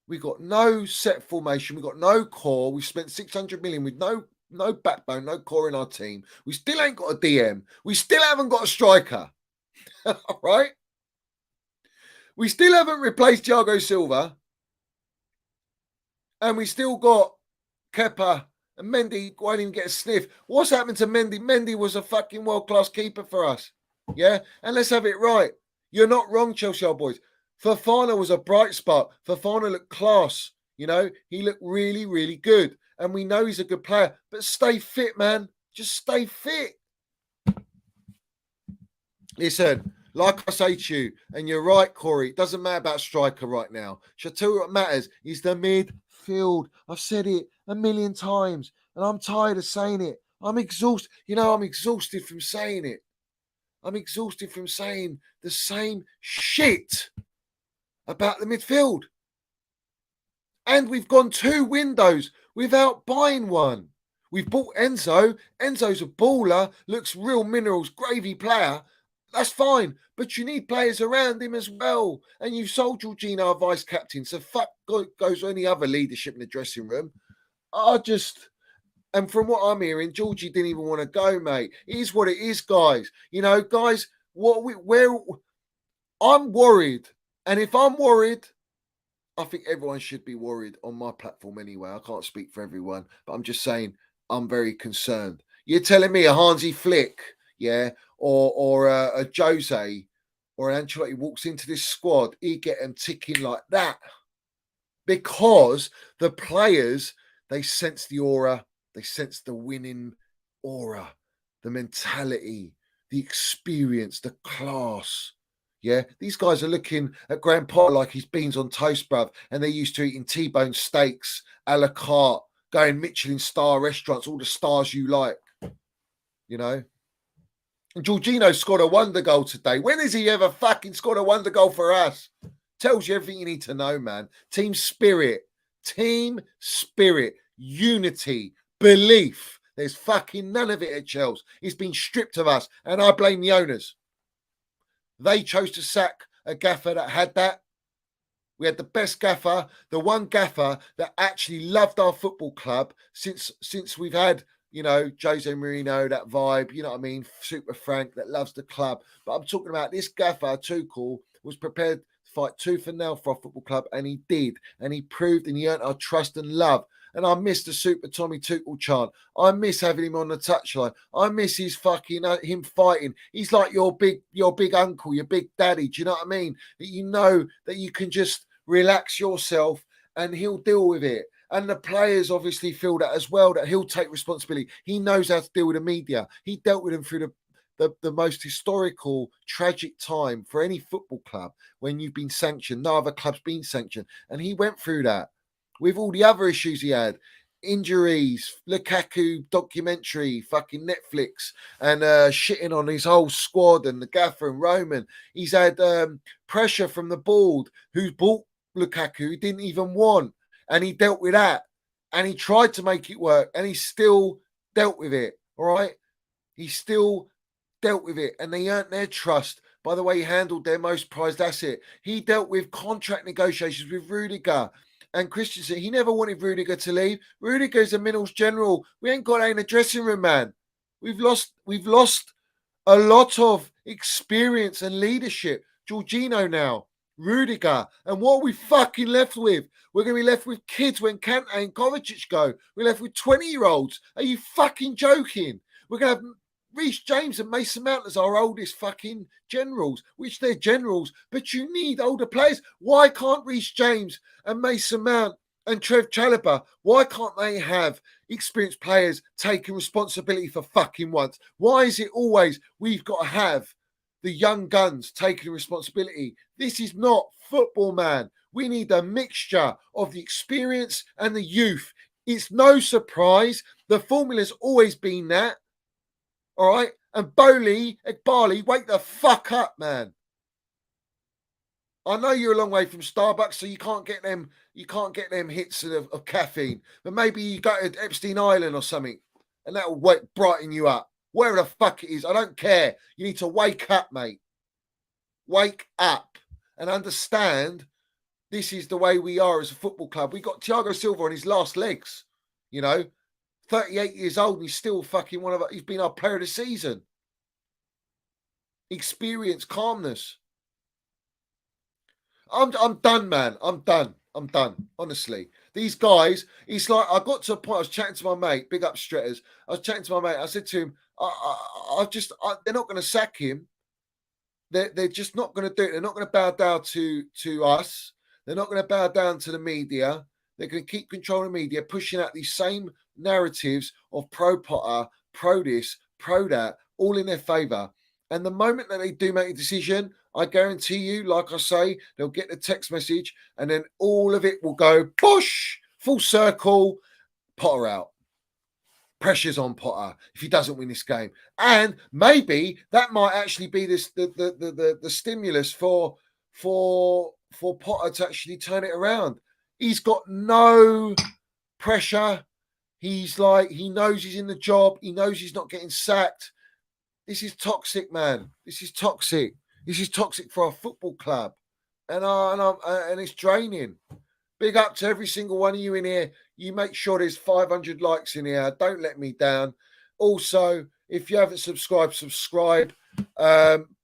We got no set formation. We got no core. We spent 600 million with no backbone, no core in our team. We still ain't got a DM. We still haven't got a striker. Right? We still haven't replaced Thiago Silva. And we still got Kepa and Mendy won't even get a sniff. What's happened to Mendy? Mendy was a fucking world-class keeper for us. Yeah? And let's have it right. You're not wrong, Chelsea old boys. Fofana was a bright spot. Fofana looked class. You know, he looked really, really good. And we know he's a good player. But stay fit, man. Just stay fit. Listen, like I say to you, and you're right, Corey, it doesn't matter about striker right now. Shall I tell you what matters? Is the midfield. I've said it a million times, and I'm tired of saying it. I'm exhausted. I'm exhausted from saying it. I'm exhausted from saying the same shit about the midfield. And we've gone 2 windows without buying one. We've bought Enzo. Enzo's a baller, looks real minerals, gravy player. That's fine, but you need players around him as well. And you've sold Jorginho, our vice captain, so fuck goes any other leadership in the dressing room. And from what I'm hearing, Georgie didn't even want to go, mate. It is what it is, guys. Guys, I'm worried. And if I'm worried, I think everyone should be worried on my platform anyway. I can't speak for everyone, but I'm just saying I'm very concerned. You're telling me a Hansi Flick, yeah, or a Jose or an Ancelotti walks into this squad, he get them ticking like that because the players, they sense the aura, they sense the winning aura, the mentality, the experience, the class. Yeah, these guys are looking at Grandpa like he's beans on toast, bruv, and they're used to eating T-bone steaks, a la carte, going Michelin star restaurants, all the stars you like, And Jorginho scored a wonder goal today. When has he ever fucking scored a wonder goal for us? Tells you everything you need to know, man. Team spirit, unity, belief. There's fucking none of it at Chels. It's been stripped of us, and I blame the owners. They chose to sack a gaffer that had that. We had the best gaffer, the one gaffer that actually loved our football club since we've had, Jose Mourinho, that vibe, you know what I mean? Super Frank that loves the club. But I'm talking about this gaffer, Tuchel, was prepared to fight tooth and nail for our football club, and he did. And he proved and he earned our trust and love. And I miss the Super Tommy Tuchel chant. I miss having him on the touchline. I miss his fucking him fighting. He's like your big uncle, your big daddy. Do you know what I mean? That you know that you can just relax yourself and he'll deal with it. And the players obviously feel that as well, that he'll take responsibility. He knows how to deal with the media. He dealt with them through the most historical, tragic time for any football club when you've been sanctioned. No other club's been sanctioned. And he went through that with all the other issues he had. Injuries, Lukaku documentary, fucking Netflix, and shitting on his whole squad and the gaffer and Roman. He's had pressure from the board who bought Lukaku, he didn't even want. And he dealt with that. And he tried to make it work. And he still dealt with it. All right? He still dealt with it. And they earned their trust by the way he handled their most prized asset. He dealt with contract negotiations with Rudiger and Christensen. He never wanted Rudiger to leave. Rudiger's a Minerals general. We ain't got that in the dressing room, man. We've lost a lot of experience and leadership. Jorginho now. Rudiger. And what are we fucking left with? We're going to be left with kids when Kante and Kovacic go. We're left with 20-year-olds. Are you fucking joking? We're going to have Reece James and Mason Mount as our oldest fucking generals, which they're generals, but you need older players. Why can't Reece James and Mason Mount and Trev Chalobah, why can't they have experienced players taking responsibility for fucking once? Why is it always we've got to have the young guns taking responsibility? This is not football, man. We need a mixture of the experience and the youth. It's no surprise. The formula's always been that. All right? And Bowley, Ekbali, wake the fuck up, man. I know you're a long way from Starbucks, so you can't get them hits of caffeine. But maybe you go to Epstein Island or something, and that'll brighten you up. Wherever the fuck it is, I don't care. You need to wake up, mate. Wake up and understand this is the way we are as a football club. We got Thiago Silva on his last legs, 38 years old, and he's still fucking he's been our player of the season. Experience, calmness. I'm done, man. I'm done. Honestly, these guys, it's like I got to a point. I was chatting to my mate, big up Stretters. I was chatting to my mate. I said to him, they're not going to sack him. They're just not going to do it. They're not going to bow down to us. They're not going to bow down to the media. They're going to keep controlling the media, pushing out these same narratives of pro Potter, pro this, pro that, all in their favour. And the moment that they do make a decision, I guarantee you, like I say, they'll get the text message and then all of it will go, push, full circle. Potter out. Pressure's on Potter if he doesn't win this game, and maybe that might actually be the stimulus for Potter to actually turn it around. He's got no pressure. He's like, he knows he's in the job. He knows he's not getting sacked. This is toxic, man. This is toxic. This is toxic for our football club, and it's draining. Big up to every single one of you in here. You make sure there's 500 likes in here. Don't let me down. Also, if you haven't subscribed, subscribe.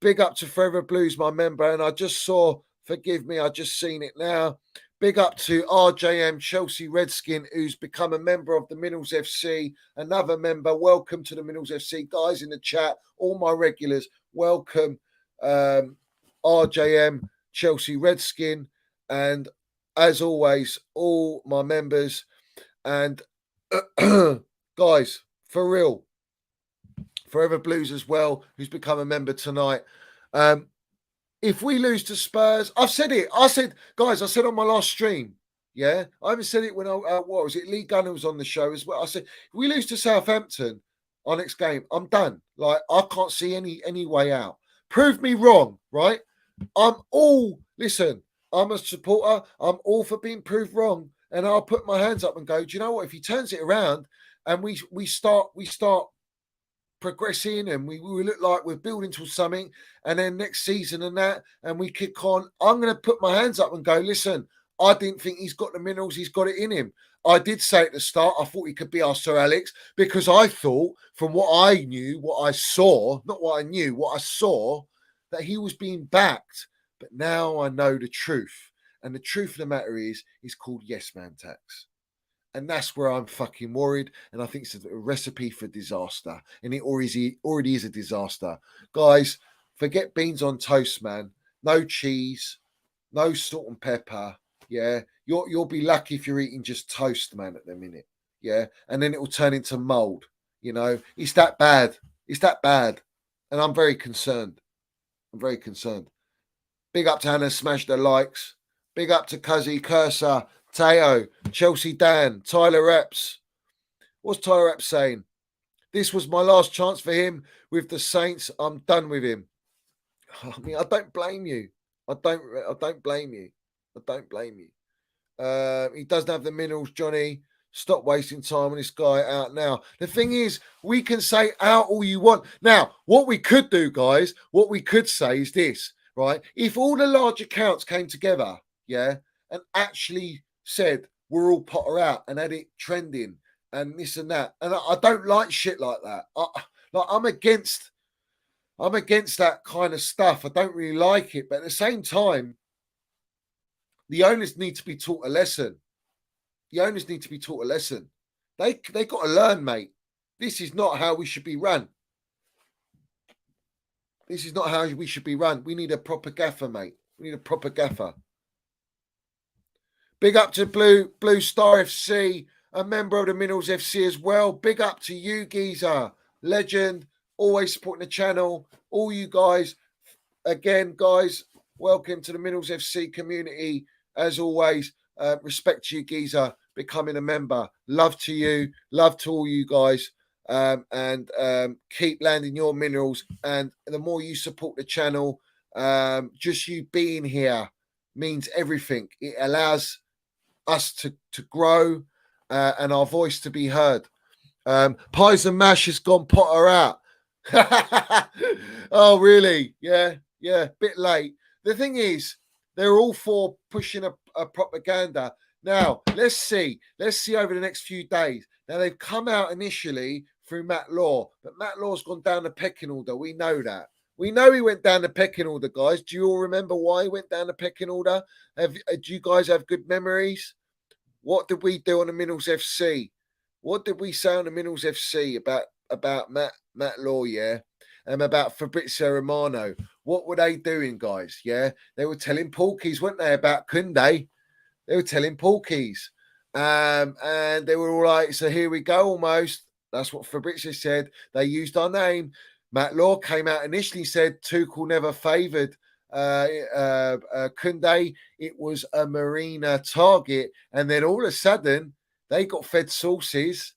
Big up to Forever Blues, my member. And I just saw, forgive me, I just seen it now. Big up to RJM Chelsea Redskin, who's become a member of the Minnals FC. Another member. Welcome to the Minnals FC. Guys in the chat, all my regulars, welcome. RJM Chelsea Redskin. And as always, all my members. And guys, for real, Forever Blues as well, who's become a member tonight. If we lose to Spurs, I've said it. I said on my last stream, yeah, I haven't said it when what was it? Lee Gunner was on the show as well. I said, if we lose to Southampton our next game, I'm done. Like, I can't see any way out. Prove me wrong, right? I'm a supporter. I'm all for being proved wrong. And I'll put my hands up and go, do you know what? If he turns it around and we start progressing and we look like we're building to something, and then next season and we kick on, I'm going to put my hands up and go, listen, I didn't think he's got the minerals. He's got it in him. I did say at the start, I thought he could be our Sir Alex, because I thought from what I knew, what I saw, not what I knew, what I saw, that he was being backed. But now I know the truth. And the truth of the matter is called yes man tax. And that's where I'm fucking worried. And I think it's a recipe for disaster. And it already is a disaster. Guys, forget beans on toast, man. No cheese, no salt and pepper. Yeah. You'll be lucky if you're eating just toast, man, at the minute. Yeah. And then it will turn into mold. You know, it's that bad. It's that bad. And I'm very concerned. Big up to Hannah, smash the likes. Big up to Cuzzy, Cursor, Teo, Chelsea Dan, Tyler Epps. What's Tyler Epps saying? This was my last chance for him with the Saints. I'm done with him. I mean, I don't blame you. I don't blame you. He doesn't have the minerals, Johnny. Stop wasting time on this guy out now. The thing is, we can say out all you want. Now, what we could do, guys, what we could say is this, right? If all the large accounts came together, yeah, and actually said we're all Potter out and had it trending and this and that, and I don't like shit like that. I'm against that kind of stuff. I don't really like it, but at the same time, the owners need to be taught a lesson. They got to learn, mate. This is not how we should be run. We need a proper gaffer, mate. Big up to Blue Star FC, a member of the Minerals FC as well. Big up to you, Geezer, legend, always supporting the channel. All you guys, again, guys, welcome to the Minerals FC community. As always, respect to you, Geezer, becoming a member. Love to you, love to all you guys, and keep landing your minerals. And the more you support the channel, just you being here means everything. It allows us to grow and our voice to be heard. Pies and Mash has gone Potter out. Oh, really? Yeah, bit late. The thing is, they're all for pushing a propaganda. Now, let's see over the next few days. Now, they've come out initially through Matt Law, but Matt Law's gone down the pecking order. We know that. We know he went down the pecking order, guys. Do you all remember why he went down the pecking order? Do you guys have good memories? What did we do on the Minerals FC? What did we say on the Minerals FC about Matt Law, yeah? And about Fabrizio Romano? What were they doing, guys? Yeah, they were telling porkies, weren't they, about Kunde? They were telling porkies. And they were all like, so here we go almost. That's what Fabrizio said. They used our name. Matt Law came out initially, said Tuchel never favoured Kunde. It was a Marina target. And then all of a sudden, They got fed sauces,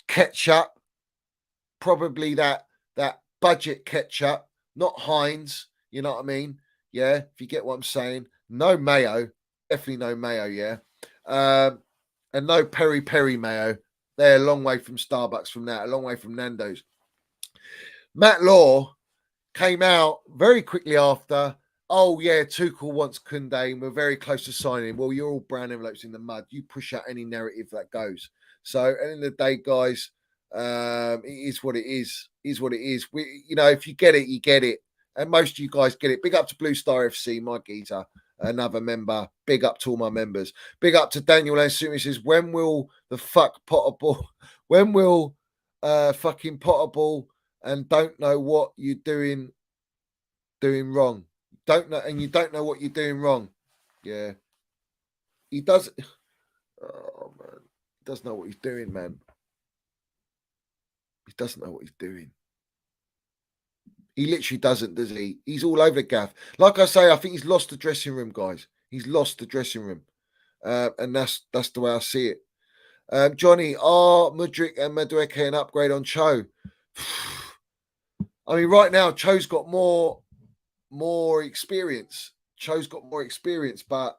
ketchup, probably that budget ketchup, not Heinz. You know what I mean? Yeah, if you get what I'm saying. No mayo, definitely no mayo. Yeah, and no peri peri mayo. They're a long way from Starbucks from that, a long way from Nando's. Matt Law came out very quickly after. Oh yeah, Tuchel wants Koundé, and we're very close to signing. Well, you're all brown envelopes in the mud. You push out any narrative that goes. So at the end of the day, guys, it is what it is. Is what it is. If you get it, you get it, and most of you guys get it. Big up to Blue Star FC, my geezer, another member. Big up to all my members. Big up to Daniel Ansumi says, when will the fuck Potterball? When will fucking Potterball? And don't know what you're doing wrong. Don't know, and you don't know what you're doing wrong. Yeah. He does. Oh man. He doesn't know what he's doing, man. He doesn't know what he's doing. He literally doesn't, does he? He's all over the gaff. Like I say, I think he's lost the dressing room, guys. He's lost the dressing room. And that's the way I see it. Johnny, are Mudryk and Madueke an upgrade on Cho? I mean, right now, Cho's got more experience. Cho's got more experience, but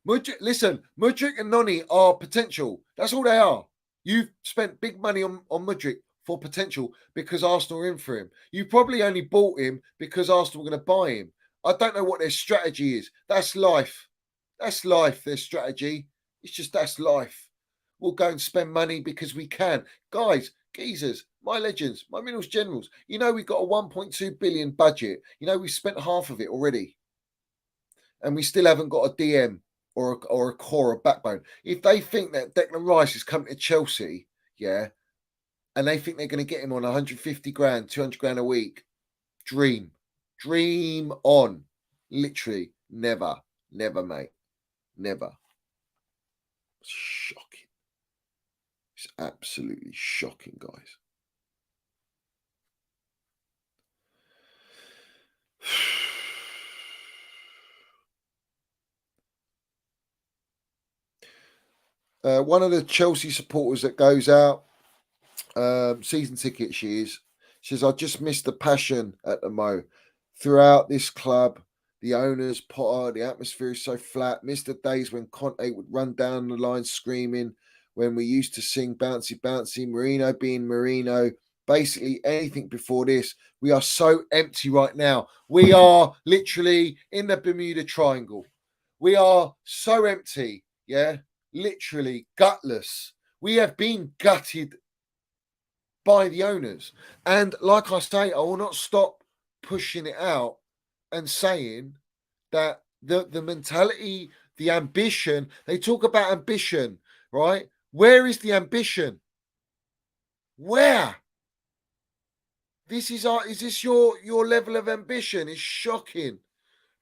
Mudryk and Noni are potential. That's all they are. You've spent big money on Mudryk for potential because Arsenal are in for him. You probably only bought him because Arsenal were going to buy him. I don't know what their strategy is. That's life. That's life, their strategy. It's just that's life. We'll go and spend money because we can. Guys, geezers, my legends, my minerals generals. You know we've got a 1.2 billion budget. You know we've spent half of it already. And we still haven't got a DM or a core or backbone. If they think that Declan Rice is coming to Chelsea, yeah, and they think they're going to get him on 150 grand, 200 grand a week, dream on. Literally, never, mate. Never. It's shocking. It's absolutely shocking, guys. One of the Chelsea supporters that goes out, season ticket she says, I just miss the passion at the Mo. Throughout this club, the owners, Potter, the atmosphere is so flat. Miss the days when Conte would run down the line screaming, when we used to sing bouncy, bouncy, Marino being Marino. Basically anything before this. We are so empty right now. We are literally in the Bermuda Triangle. We are so empty, yeah? Literally gutless. We have been gutted by the owners. And like I say, I will not stop pushing it out and saying that the mentality, the ambition, they talk about ambition, right? Where is the ambition? Where? Is this your level of ambition? It's shocking.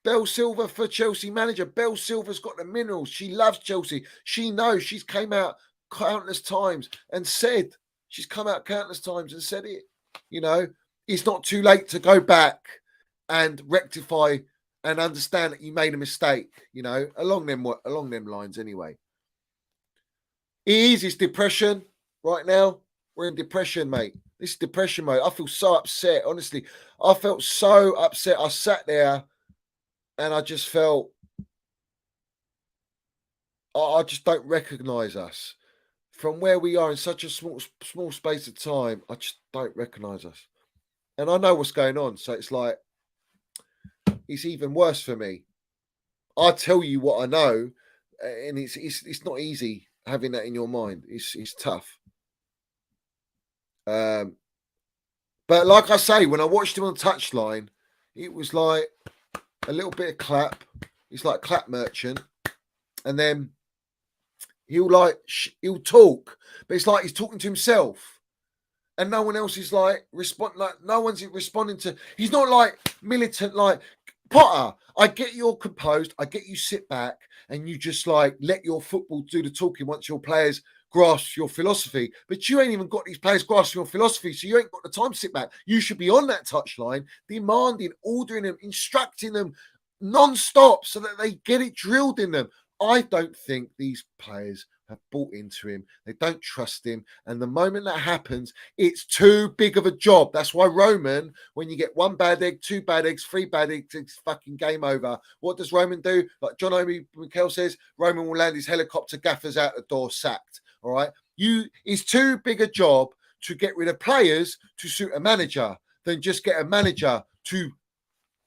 Belle Silver for Chelsea manager. Belle Silver's got the minerals. She loves Chelsea. She knows. She's came out countless times and said, she's come out countless times and said it. You know, it's not too late to go back and rectify and understand that you made a mistake, you know, along them lines anyway. It's depression right now. We're in depression, mate. This is depression mode. I feel so upset, honestly. I felt so upset. I sat there and I just felt, I just don't recognise us. From where we are in such a small space of time, I just don't recognise us. And I know what's going on. So it's like, it's even worse for me. I tell you what I know, and it's not easy having that in your mind. It's tough. But like I say, when I watched him on touchline, it was like a little bit of clap. He's like clap merchant, and then he'll talk, but it's like he's talking to himself, and no one else is like no one's responding to. He's not like militant like Potter. I get you're composed. I get you sit back and you just like let your football do the talking once your players grasp your philosophy. But you ain't even got these players grasping your philosophy, so you ain't got the time to sit back. You should be on that touchline, demanding, ordering them, instructing them non-stop so that they get it drilled in them. I don't think these players have bought into him. They don't trust him. And the moment that happens, it's too big of a job. That's why Roman, when you get one bad egg, two bad eggs, three bad eggs, it's fucking game over. What does Roman do? Like John Obi Mikel says, Roman will land his helicopter, gaffers out the door, sacked. All right. It's too big a job to get rid of players to suit a manager than just get a manager to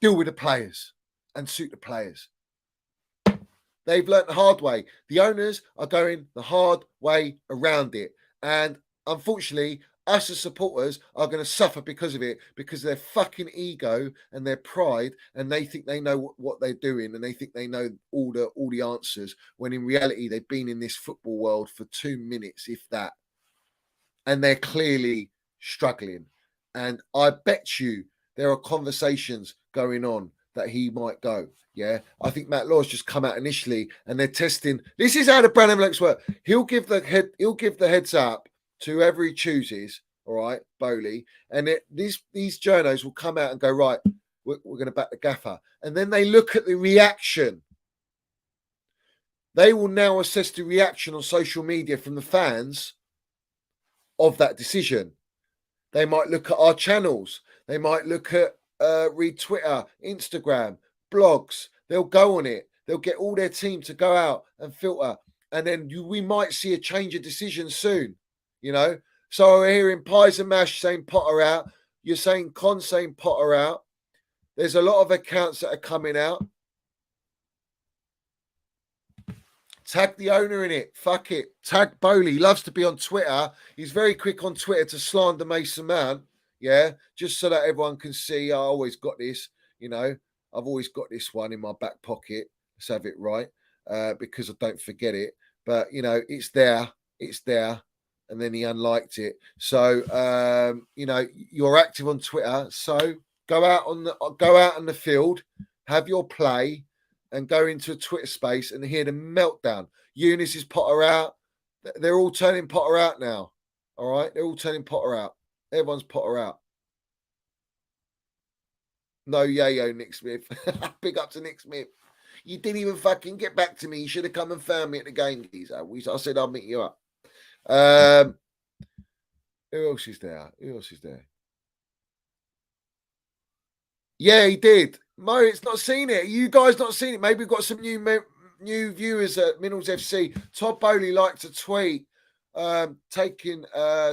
deal with the players and suit the players. They've learnt the hard way. The owners are going the hard way around it. And unfortunately, us as supporters are going to suffer because of it, because of their fucking ego and their pride, and they think they know what they're doing, and they think they know all the answers, when in reality they've been in this football world for 2 minutes, if that. And they're clearly struggling. And I bet you there are conversations going on that he might go. Yeah, I think Matt Law's just come out initially, and they're testing. This is how the brand envelopes work. He'll give the heads up to whoever he chooses. All right, Bowley, and these journos will come out and go, right, we're going to back the gaffer, and then they look at the reaction. They will now assess the reaction on social media from the fans of that decision. They might look at our channels. They might look at read Twitter, Instagram, blogs. They'll go on it. They'll get all their team to go out and filter. And then we might see a change of decision soon, you know. So we're hearing Pies and Mash saying Potter out. You're saying Con saying Potter out. There's a lot of accounts that are coming out. Tag the owner in it. Fuck it. Tag Bowley. He loves to be on Twitter. He's very quick on Twitter to slander Mason Mount. Yeah. Just so that everyone can see, I always got this. You know, I've always got this one in my back pocket. Let's have it right. Because I don't forget it. But, you know, it's there. It's there. And then he unliked it. So, you know, you're active on Twitter. So go out on the field. Have your play. And go into a Twitter space and hear the meltdown. Eunice is Potter out. They're all turning Potter out now. All right? They're all turning Potter out. Everyone's Potter out. No yayo, Nick Smith. Big up to Nick Smith. You didn't even fucking get back to me. You should have come and found me at the game, geezer. I said I'll meet you up. Who else is there? Yeah, he did. Mo, it's not seen it. You guys not seen it. Maybe we've got some new viewers at Minerals FC. Todd Bowley liked to tweet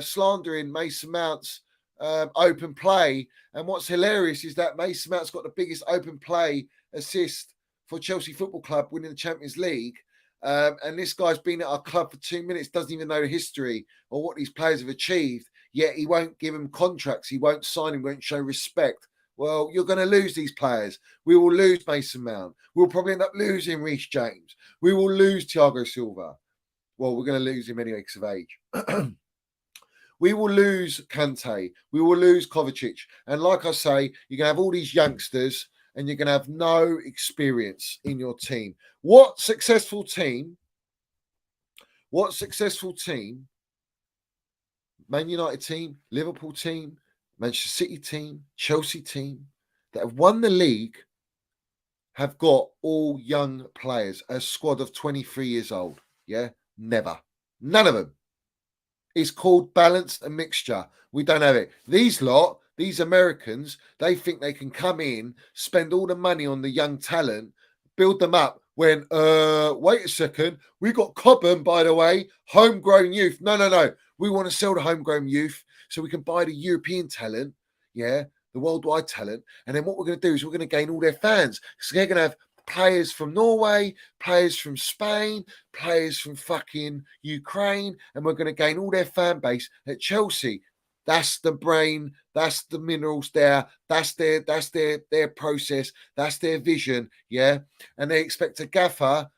slandering Mason Mount's open play. And what's hilarious is that Mason Mount's got the biggest open play assist for Chelsea Football Club winning the Champions League. And this guy's been at our club for 2 minutes, doesn't even know the history or what these players have achieved. Yet he won't give them contracts. He won't sign them, won't show respect. Well, you're going to lose these players. We will lose Mason Mount. We'll probably end up losing Reece James. We will lose Thiago Silva. Well, we're going to lose him anyway because of age. We will lose Kante. We will lose Kovacic. And like I say, you're going to have all these youngsters and you're going to have no experience in your team. What successful team, Man United team, Liverpool team, Manchester City team, Chelsea team that have won the league have got all young players, a squad of 23 years old. Yeah, never. None of them. It's called balanced and mixture. We don't have it. These Americans, they think they can come in, spend all the money on the young talent, build them up when, wait a second, we got Cobham, by the way, homegrown youth. No. We want to sell the homegrown youth so we can buy the European talent, yeah, the worldwide talent. And then what we're going to do is we're going to gain all their fans. So they're going to have players from Norway, players from Spain, players from fucking Ukraine, and we're going to gain all their fan base at Chelsea. That's the brain. That's the minerals there. That's their process. That's their vision, yeah. And they expect a gaffer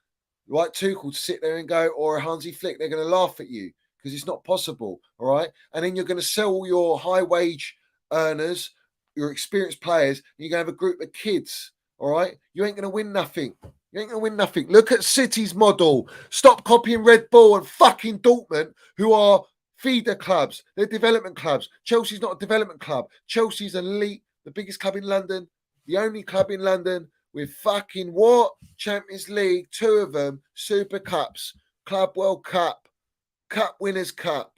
like Tuchel to sit there and go, or a Hansi Flick, they're going to laugh at you. Because it's not possible, all right? And then you're going to sell all your high-wage earners, your experienced players, and you're going to have a group of kids, all right? You ain't going to win nothing. Look at City's model. Stop copying Red Bull and fucking Dortmund, who are feeder clubs. They're development clubs. Chelsea's not a development club. Chelsea's an elite, the biggest club in London, the only club in London with fucking what? Champions League, 2 of them, Super Cups, Club World Cup, Cup Winners' Cup,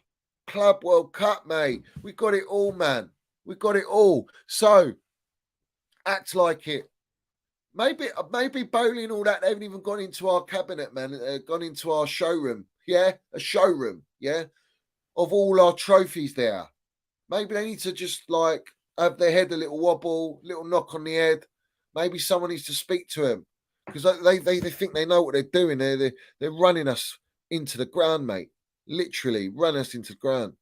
Club World Cup, mate. We got it all, man. We got it all. So act like it. Maybe bowling, all that, they haven't even gone into our cabinet, man. Gone into our showroom. Yeah, a showroom. Yeah, of all our trophies there. Maybe they need to just like have their head a little wobble, little knock on the head. Maybe someone needs to speak to them because they think they know what they're doing. They're running us into the ground, mate. Literally run us into the ground.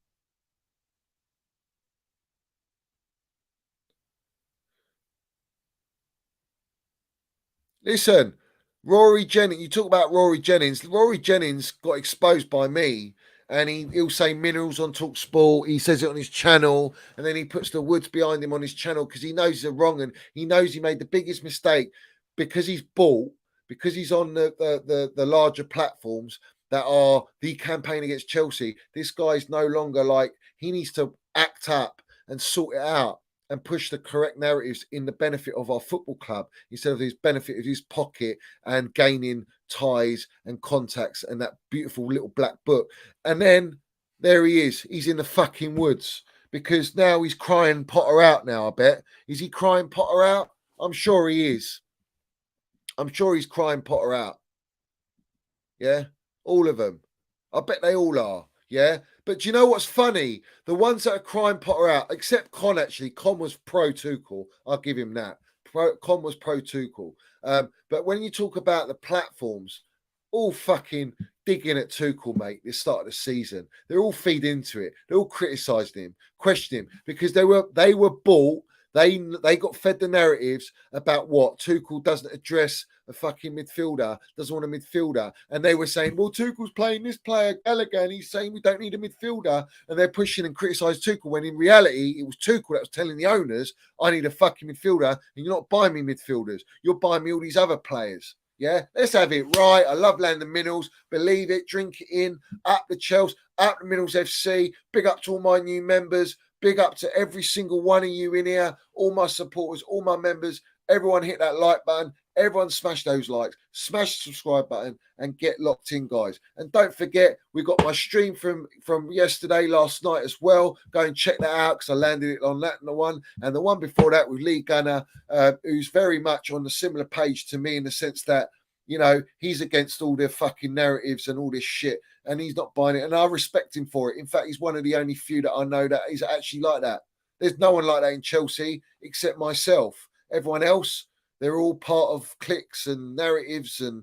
Listen, Rory Jennings, you talk about Rory Jennings. Rory Jennings got exposed by me, and he'll say minerals on Talk Sport. He says it on his channel, and then he puts the Woods behind him on his channel because he knows he's wrong and he knows he made the biggest mistake because he's bought, because he's on the larger platforms that are the campaign against Chelsea. This guy's no longer like, he needs to act up and sort it out and push the correct narratives in the benefit of our football club instead of his benefit of his pocket and gaining ties and contacts and that beautiful little black book. And then there he is. He's in the fucking woods because now he's crying Potter out now, I bet. Is he crying Potter out? I'm sure he is. I'm sure he's crying Potter out. Yeah, all of them. I bet they all are. Yeah, but do you know what's funny? The ones that are crying Potter out, except Con, actually. Con was pro Tuchel. I'll give him that. Con was pro Tuchel. But when you talk about the platforms, all fucking digging at Tuchel, mate, this start of the season. They're all feed into it. They're all criticising him, questioning him, because they were bought. They got fed the narratives about what Tuchel doesn't address a fucking midfielder, doesn't want a midfielder. And they were saying, well, Tuchel's playing this player, Gallagher, and he's saying we don't need a midfielder. And they're pushing and criticising Tuchel when in reality, it was Tuchel that was telling the owners, I need a fucking midfielder, and you're not buying me midfielders. You're buying me all these other players. Yeah, let's have it right. I love Landon Minerals. Believe it, drink it in. Up the Chels, up the Minerals FC. Big up to all my new members. Big up to every single one of you in here, all my supporters, all my members. Everyone hit that like button. Everyone smash those likes, smash the subscribe button, and get locked in, guys. And don't forget, we got my stream from yesterday, last night as well. Go and check that out because I landed it on that and the one. And the one before that with Lee Gunner, who's very much on the similar page to me in the sense that, you know, he's against all the fucking narratives and all this shit, and he's not buying it. And I respect him for it. In fact, he's one of the only few that I know that is actually like that. There's no one like that in Chelsea except myself. Everyone else, they're all part of cliques and narratives and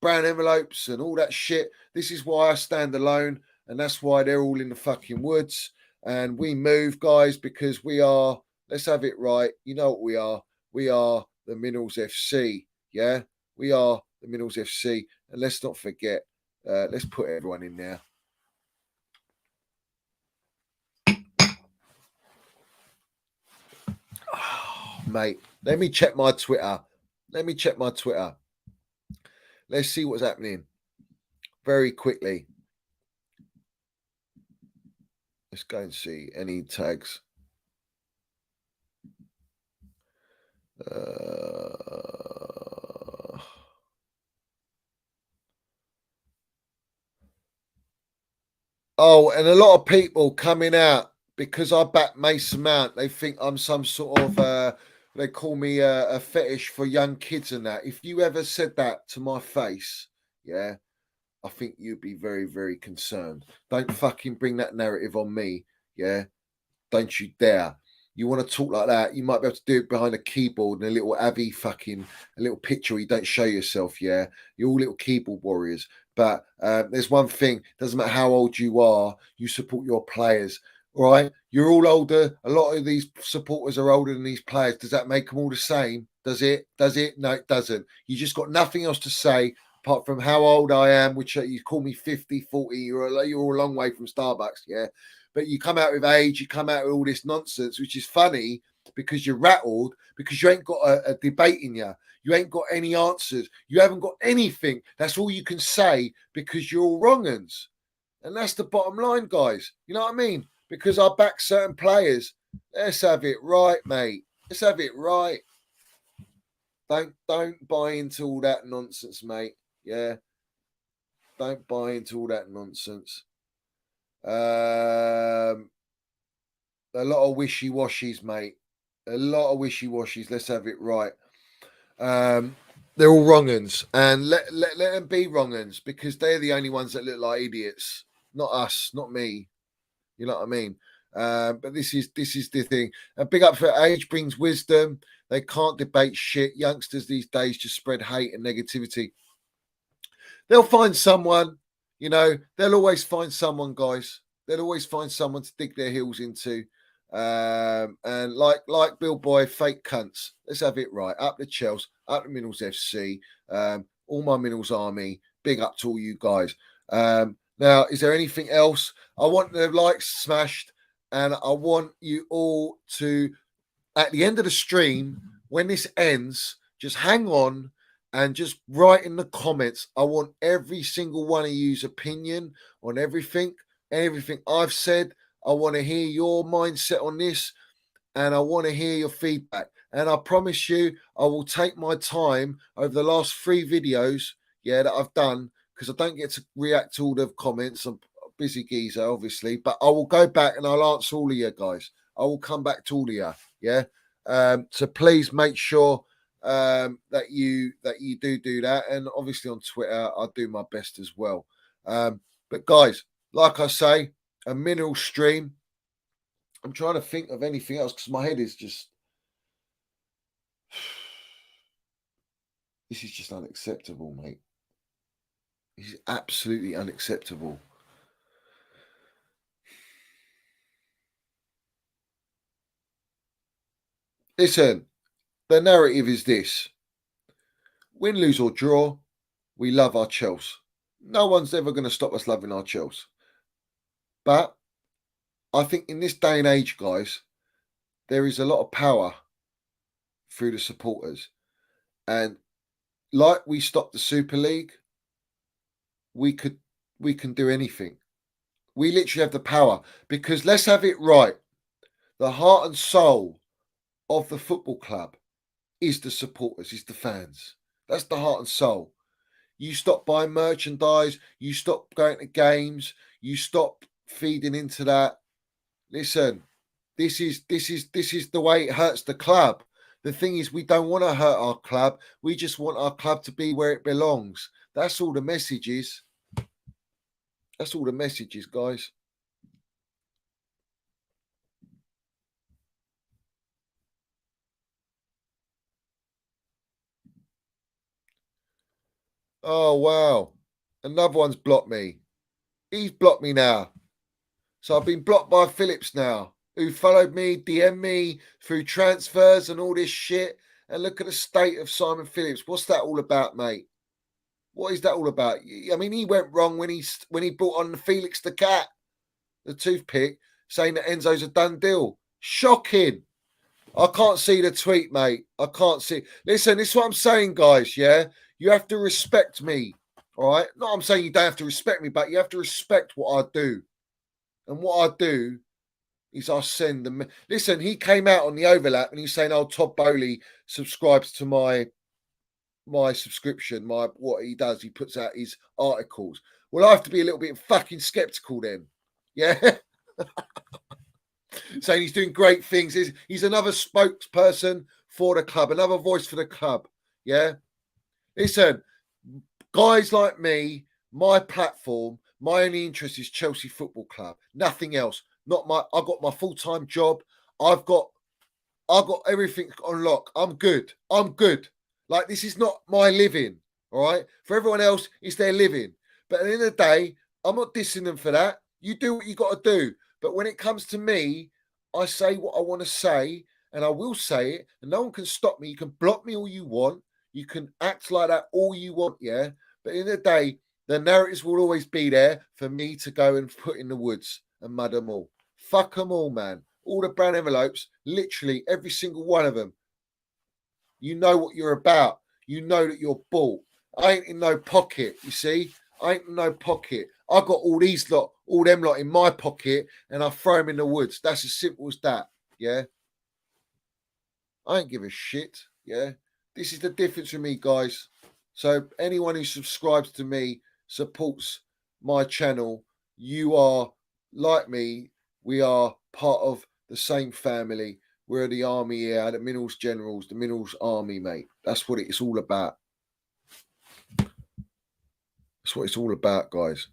brown envelopes and all that shit. This is why I stand alone, and that's why they're all in the fucking woods. And we move, guys, because we are, let's have it right. You know what we are. We are the Minerals FC. Yeah, we are the Minerals FC. And let's not forget, let's put everyone in there. Oh, mate, let me check my Twitter. Let's see what's happening very quickly. Let's go and see any tags. Oh, and a lot of people coming out because I back Mason Mount. They think I'm some sort of, they call me a fetish for young kids and that. If you ever said that to my face, yeah, I think you'd be very, very concerned. Don't fucking bring that narrative on me, yeah? Don't you dare. You want to talk like that, you might be able to do it behind a keyboard and a little Avi fucking, a little picture where you don't show yourself, yeah? You're all little keyboard warriors. But there's one thing, doesn't matter how old you are, you support your players, right? You're all older. A lot of these supporters are older than these players. Does that make them all the same? Does it? No, it doesn't. You just got nothing else to say apart from how old I am, which you call me 50, 40, you're a long way from Starbucks, yeah? But you come out with age, you come out with all this nonsense, which is funny because you're rattled, because you ain't got a debate in you. You ain't got any answers. You haven't got anything. That's all you can say because you're all wrong uns. And that's the bottom line, guys. You know what I mean? Because I back certain players. Let's have it right, mate. Let's have it right. Don't buy into all that nonsense, mate. Yeah. Don't buy into all that nonsense. A lot of wishy-washies, mate. A lot of wishy-washies. Let's have it right. They're all wrong uns, and let them be wrong uns, because they're the only ones that look like idiots, not us, not me. You know what I mean? But this is the thing. A big up for age brings wisdom. They can't debate shit. Youngsters these days just spread hate and negativity. They'll find someone, they'll always find someone, guys. They'll always find someone to dig their heels into. And like Bill Boy, fake cunts. Let's have it right. Up the Chels, up the Minerals FC, all my Minerals army. Big up to all you guys. Now, is there anything else? I want the likes smashed, and I want you all to, at the end of the stream, when this ends, just hang on and just write in the comments. I want every single one of you's opinion on everything I've said. I want to hear your mindset on this, and I want to hear your feedback. And I promise you, I will take my time over the last 3 videos, that I've done, because I don't get to react to all the comments. I'm a busy geezer, obviously, but I will go back and I'll answer all of you guys. I will come back to all of you, so please make sure that you do that, and obviously on Twitter I'll do my best as well. But guys, like I say, a mineral stream. I'm trying to think of anything else because my head is just. This is just unacceptable, mate. This is absolutely unacceptable. Listen, the narrative is this: win, lose or draw, we love our Chels. No one's ever going to stop us loving our Chels. But I think in this day and age, guys, there is a lot of power through the supporters. And like we stopped the Super League, we can do anything. We literally have the power, because let's have it right. The heart and soul of the football club is the supporters, is the fans. That's the heart and soul. You stop buying merchandise, you stop going to games, you stop feeding into that. Listen, this is the way it hurts the club. The thing is, we don't want to hurt our club. We just want our club to be where it belongs. That's all the message is. That's all the message is, guys. Oh, wow. Another one's blocked me. He's blocked me now. So I've been blocked by Phillips now, who followed me, DM me through transfers and all this shit. And look at the state of Simon Phillips. What's that all about, mate? What is that all about? I mean, he went wrong when he brought on Felix the cat, the toothpick, saying that Enzo's a done deal. Shocking. I can't see the tweet, mate. I can't see. Listen, this is what I'm saying, guys, yeah? You have to respect me, all right? No, I'm saying you don't have to respect me, but you have to respect what I do. And what I do is I send them. Listen, he came out on the overlap and he's saying, "Oh, Todd Bowley subscribes to my subscription, what he does. He puts out his articles." Well, I have to be a little bit fucking skeptical then, yeah. Saying he's doing great things. He's another spokesperson for the club, another voice for the club, yeah. Listen, guys like me, my platform, my only interest is Chelsea Football Club. Nothing else. I've got my full-time job. I've got everything on lock. I'm good. Like, this is not my living. All right. For everyone else, it's their living. But at the end of the day, I'm not dissing them for that. You do what you got to do. But when it comes to me, I say what I want to say, and I will say it, and no one can stop me. You can block me all you want. You can act like that all you want, yeah. But at the end of the day, the narratives will always be there for me to go and put in the woods and mud them all. Fuck them all, man. All the brown envelopes, literally every single one of them. You know what you're about. You know that you're bought. I ain't in no pocket, you see. I ain't in no pocket. I got all them lot in my pocket, and I throw them in the woods. That's as simple as that, yeah. I ain't give a shit, yeah. This is the difference with me, guys. So anyone who subscribes to me, supports my channel, you are like me. We are part of the same family. We're the army here, the Minerals Generals, the Minerals Army, mate. That's what it's all about. That's what it's all about, guys.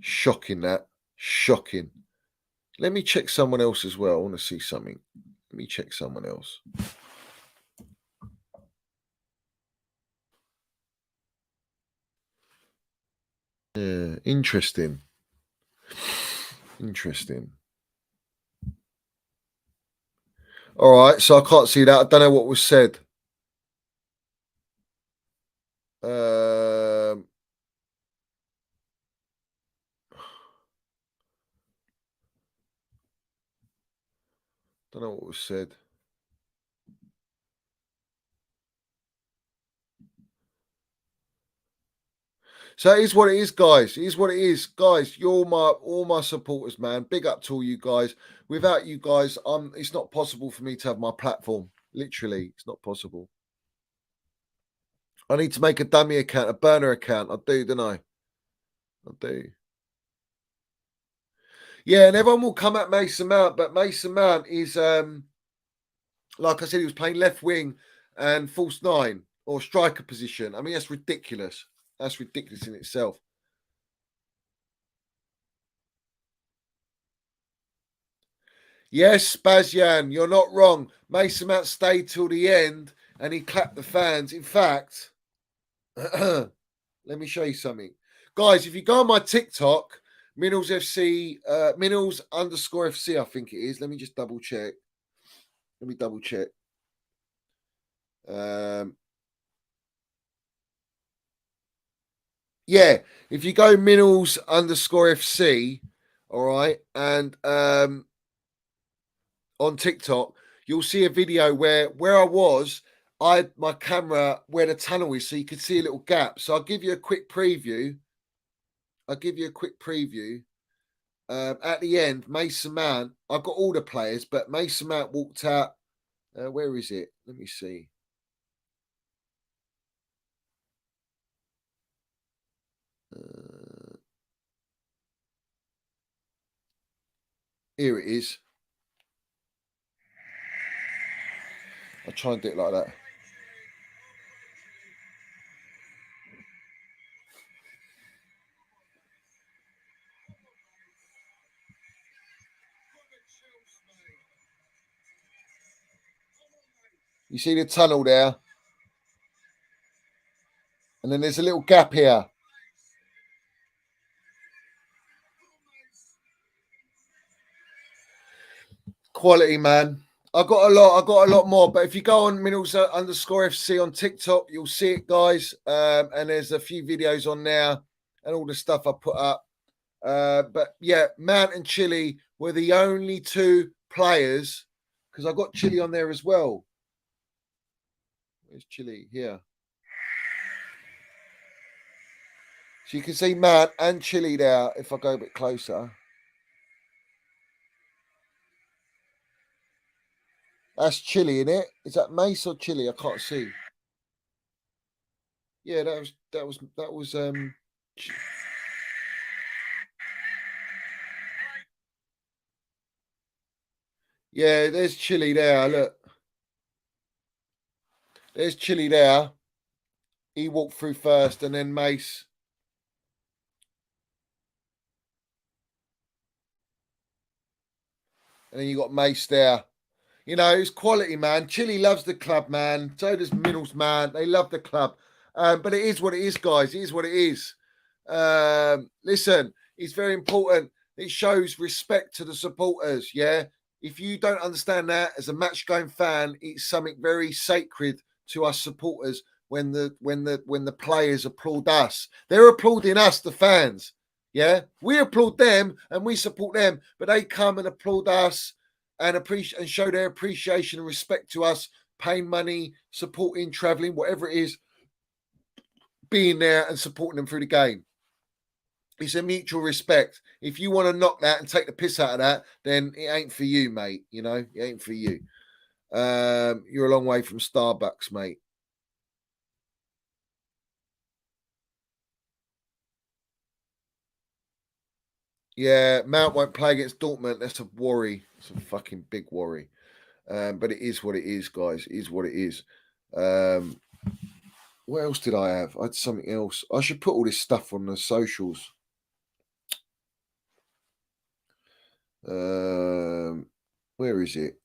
Shocking that. Shocking. Let me check someone else as well. I want to see something. Let me check someone else. Yeah, interesting. Interesting. All right, so I can't see that. I don't know what was said. Don't know what was said. So it is what it is, guys. It is what it is, guys. You're all my supporters, man. Big up to all you guys. Without you guys, it's not possible for me to have my platform. Literally, it's not possible. I need to make a dummy account, a burner account. I do, don't I? I do. Yeah, and everyone will come at Mason Mount, but Mason Mount is like I said, he was playing left wing and false nine or striker position. I mean, that's ridiculous. That's ridiculous in itself. Yes, Bazyan, you're not wrong. Mason Mount stayed till the end and he clapped the fans. In fact, let me show you something. Guys, if you go on my TikTok, Minerals FC, Minerals _ FC, I think it is. Let me just double check. Let me double check. Yeah, if you go Minerals _ FC, all right, and on TikTok, you'll see a video where I was. I had my camera where the tunnel is, so you can see a little gap. So I'll give you a quick preview. At the end, Mason Mount. I've got all the players, but Mason Mount walked out. Where is it? Let me see. Here it is. I'll try and do it like that. You see the tunnel there? And then there's a little gap here. Quality, man. I got a lot more. But if you go on Minerals _ FC on TikTok, you'll see it, guys. And there's a few videos on there and all the stuff I put up. But yeah, Mount and Chile were the only two players, because I got Chile on there as well. Where's Chile? Here. So you can see Mount and Chile there if I go a bit closer. That's Chile, in it. Is that Mace or Chile? I can't see. Yeah, that was yeah, there's Chile there. Look. There's Chile there. He walked through first and then Mace. And then you got Mace there. You know, it's quality, man. Chile loves the club, man. So does Minerals, man. They love the club. But it is what it is, guys. It is what it is. Listen, it's very important. It shows respect to the supporters, yeah? If you don't understand that as a match-going fan, it's something very sacred to us supporters when the players applaud us. They're applauding us, the fans, yeah? We applaud them and we support them, but they come and applaud us and appreciate and show their appreciation and respect to us, paying money, supporting, traveling, whatever it is, being there and supporting them through the game. It's a mutual respect. If you want to knock that and take the piss out of that, then it ain't for you, mate. You know, it ain't for you. You're a long way from Starbucks, mate. Yeah, Mount won't play against Dortmund. That's a worry. It's a fucking big worry. But it is what it is, guys. It is what it is. What else did I have? I had something else. I should put all this stuff on the socials. Where is it?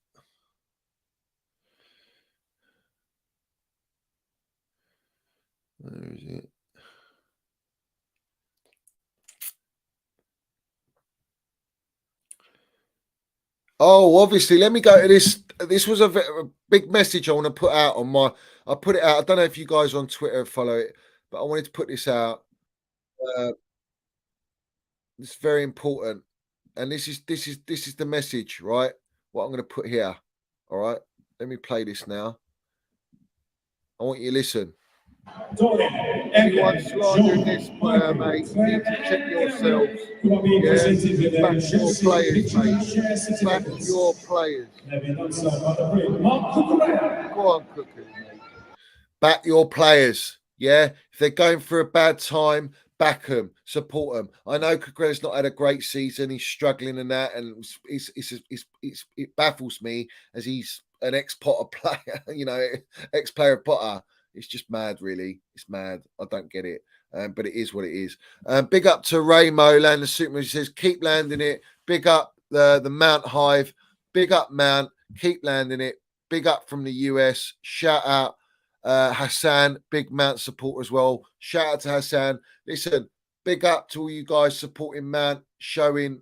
Where is it? Oh, obviously, let me go to this. This was a big message I want to put out on my. I put it out. I don't know if you guys on Twitter follow it, but I wanted to put this out. It's very important, and this is the message, right? What I'm going to put here. All right, let me play this now. I want you to listen. Anyone slandering this player, mate, you need to check yourselves. Yeah, back your players, mate. Back your players. Go on, Cookie, mate. Back your players. Yeah, if they're going through a bad time, back them, support them. I know Cucurella's not had a great season; he's struggling in that, and it baffles me as he's an ex-Potter player, you know, ex-player of Potter. It's just mad, really. It's mad. I don't get it, but it is what it is. Big up to Raymo, Land the Superman. He says, keep landing it. Big up the Mount Hive. Big up Mount. Keep landing it. Big up from the US. Shout out Hassan, big Mount support as well. Shout out to Hassan. Listen, big up to all you guys supporting Mount, showing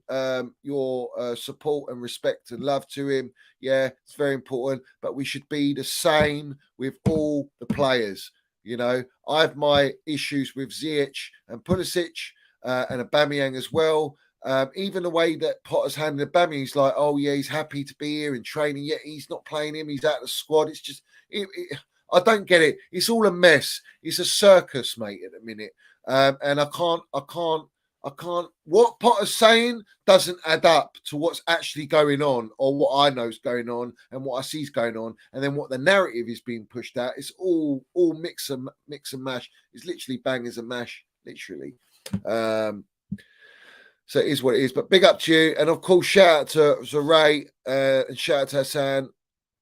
your support and respect and love to him. Yeah, it's very important. But we should be the same with all the players. You know, I have my issues with Ziyech and Pulisic and Aubameyang as well. Even the way that Potter's handling Aubameyang, he's like, oh yeah, he's happy to be here in training, yet he's not playing him. He's out of the squad. It's just, I don't get it. It's all a mess. It's a circus, mate, at the minute. And I can't. What Potter's saying doesn't add up to what's actually going on, or what I know is going on, and what I see is going on, and then what the narrative is being pushed out. It's all mix and mash. It's literally bangers and mash, literally. So it is what it is. But big up to you, and of course, shout out to Ray and shout out to Hassan.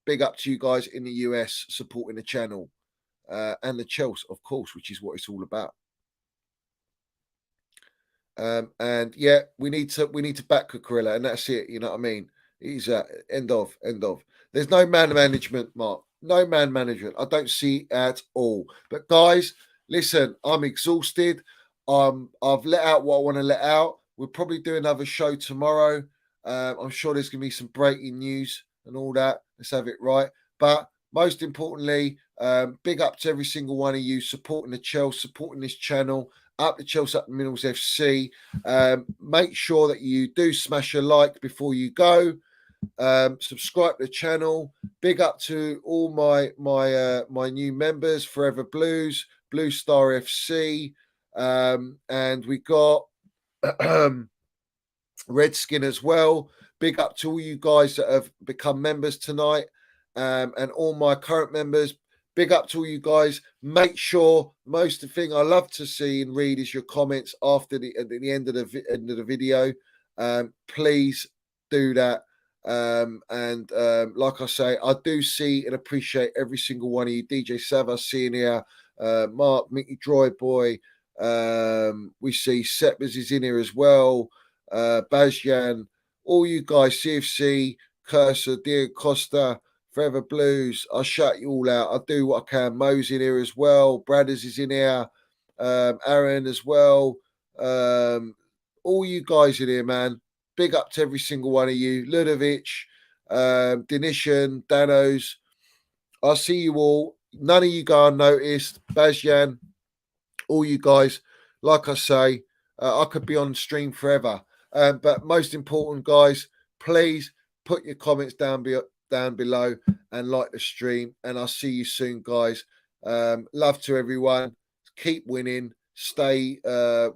Big up to you guys in the US supporting the channel and the Chels, of course, which is what it's all about. And yeah, we need to back Cucurella, and that's it. You know what I mean? He's end of. There's no man management, Mark. No man management. I don't see at all. But guys, listen, I'm exhausted. I've let out what I want to let out. We'll probably do another show tomorrow. I'm sure there's gonna be some breaking news and all that. Let's have it right. But most importantly, big up to every single one of you supporting the Chelsea, supporting this channel. Up the Chelsea, up the Minerals FC. Make sure that you do smash a like before you go. Subscribe to the channel. Big up to all my new members: Forever Blues, Blue Star FC, and we got Redskin as well. Big up to all you guys that have become members tonight, and all my current members. Big up to all you guys. Make sure most of the thing I love to see and read is your comments after at the end of the video. Please do that. And like I say, I do see and appreciate every single one of you. DJ Sava seeing here, Mark, Mickey Droy Boy. We see Setbers is in here as well. Bazjan, all you guys, CFC, Cursor, Diego Costa, Forever Blues. I'll shut you all out. I'll do what I can. Mo's in here as well. Bradders is in here. Aaron as well. All you guys in here, man. Big up to every single one of you. Ludovic, Denishan, Danos. I'll see you all. None of you go unnoticed. Bazjan, all you guys. Like I say, I could be on stream forever. But most important, guys, please put your comments down below and like the stream. And I'll see you soon, guys. Love to everyone. Keep winning. Stay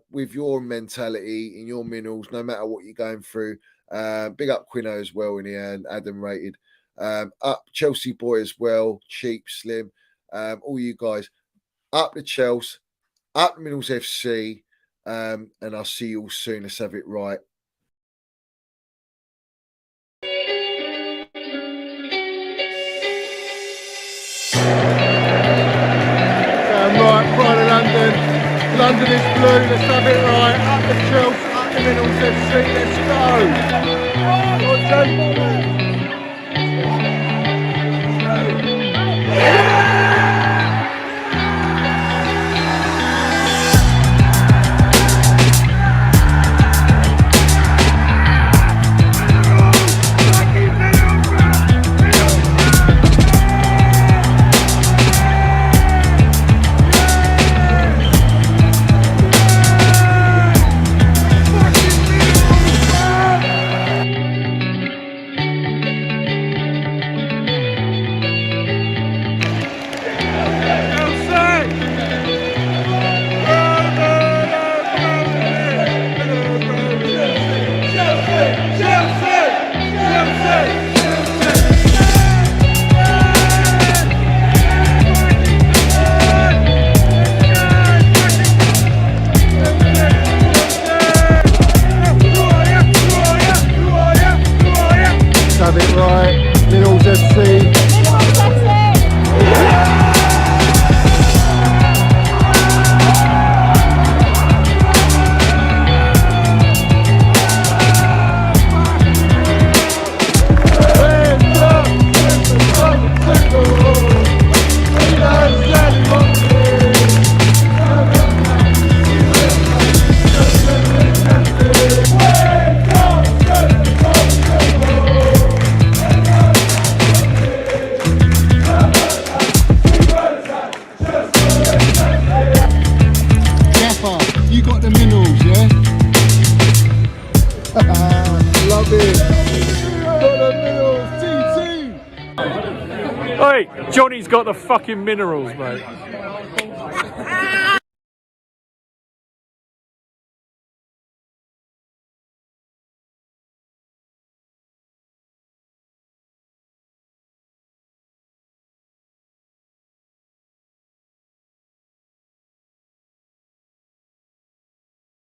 with your mentality in your minerals, no matter what you're going through. Big up Quino as well in here and Adam rated. Up Chelsea boy as well, Cheap, Slim, all you guys. Up the Chels, up the Minerals FC, and I'll see you all soon. Let's have it right. Right, Pride of London. London is blue, let's have it right. Up the Chels, up the Minerals FC, let's go. Have it right, Minerals FC. You got the Minerals, yeah? Love it. Got the Minerals, TT. Hey, Johnny's got the fucking minerals, mate.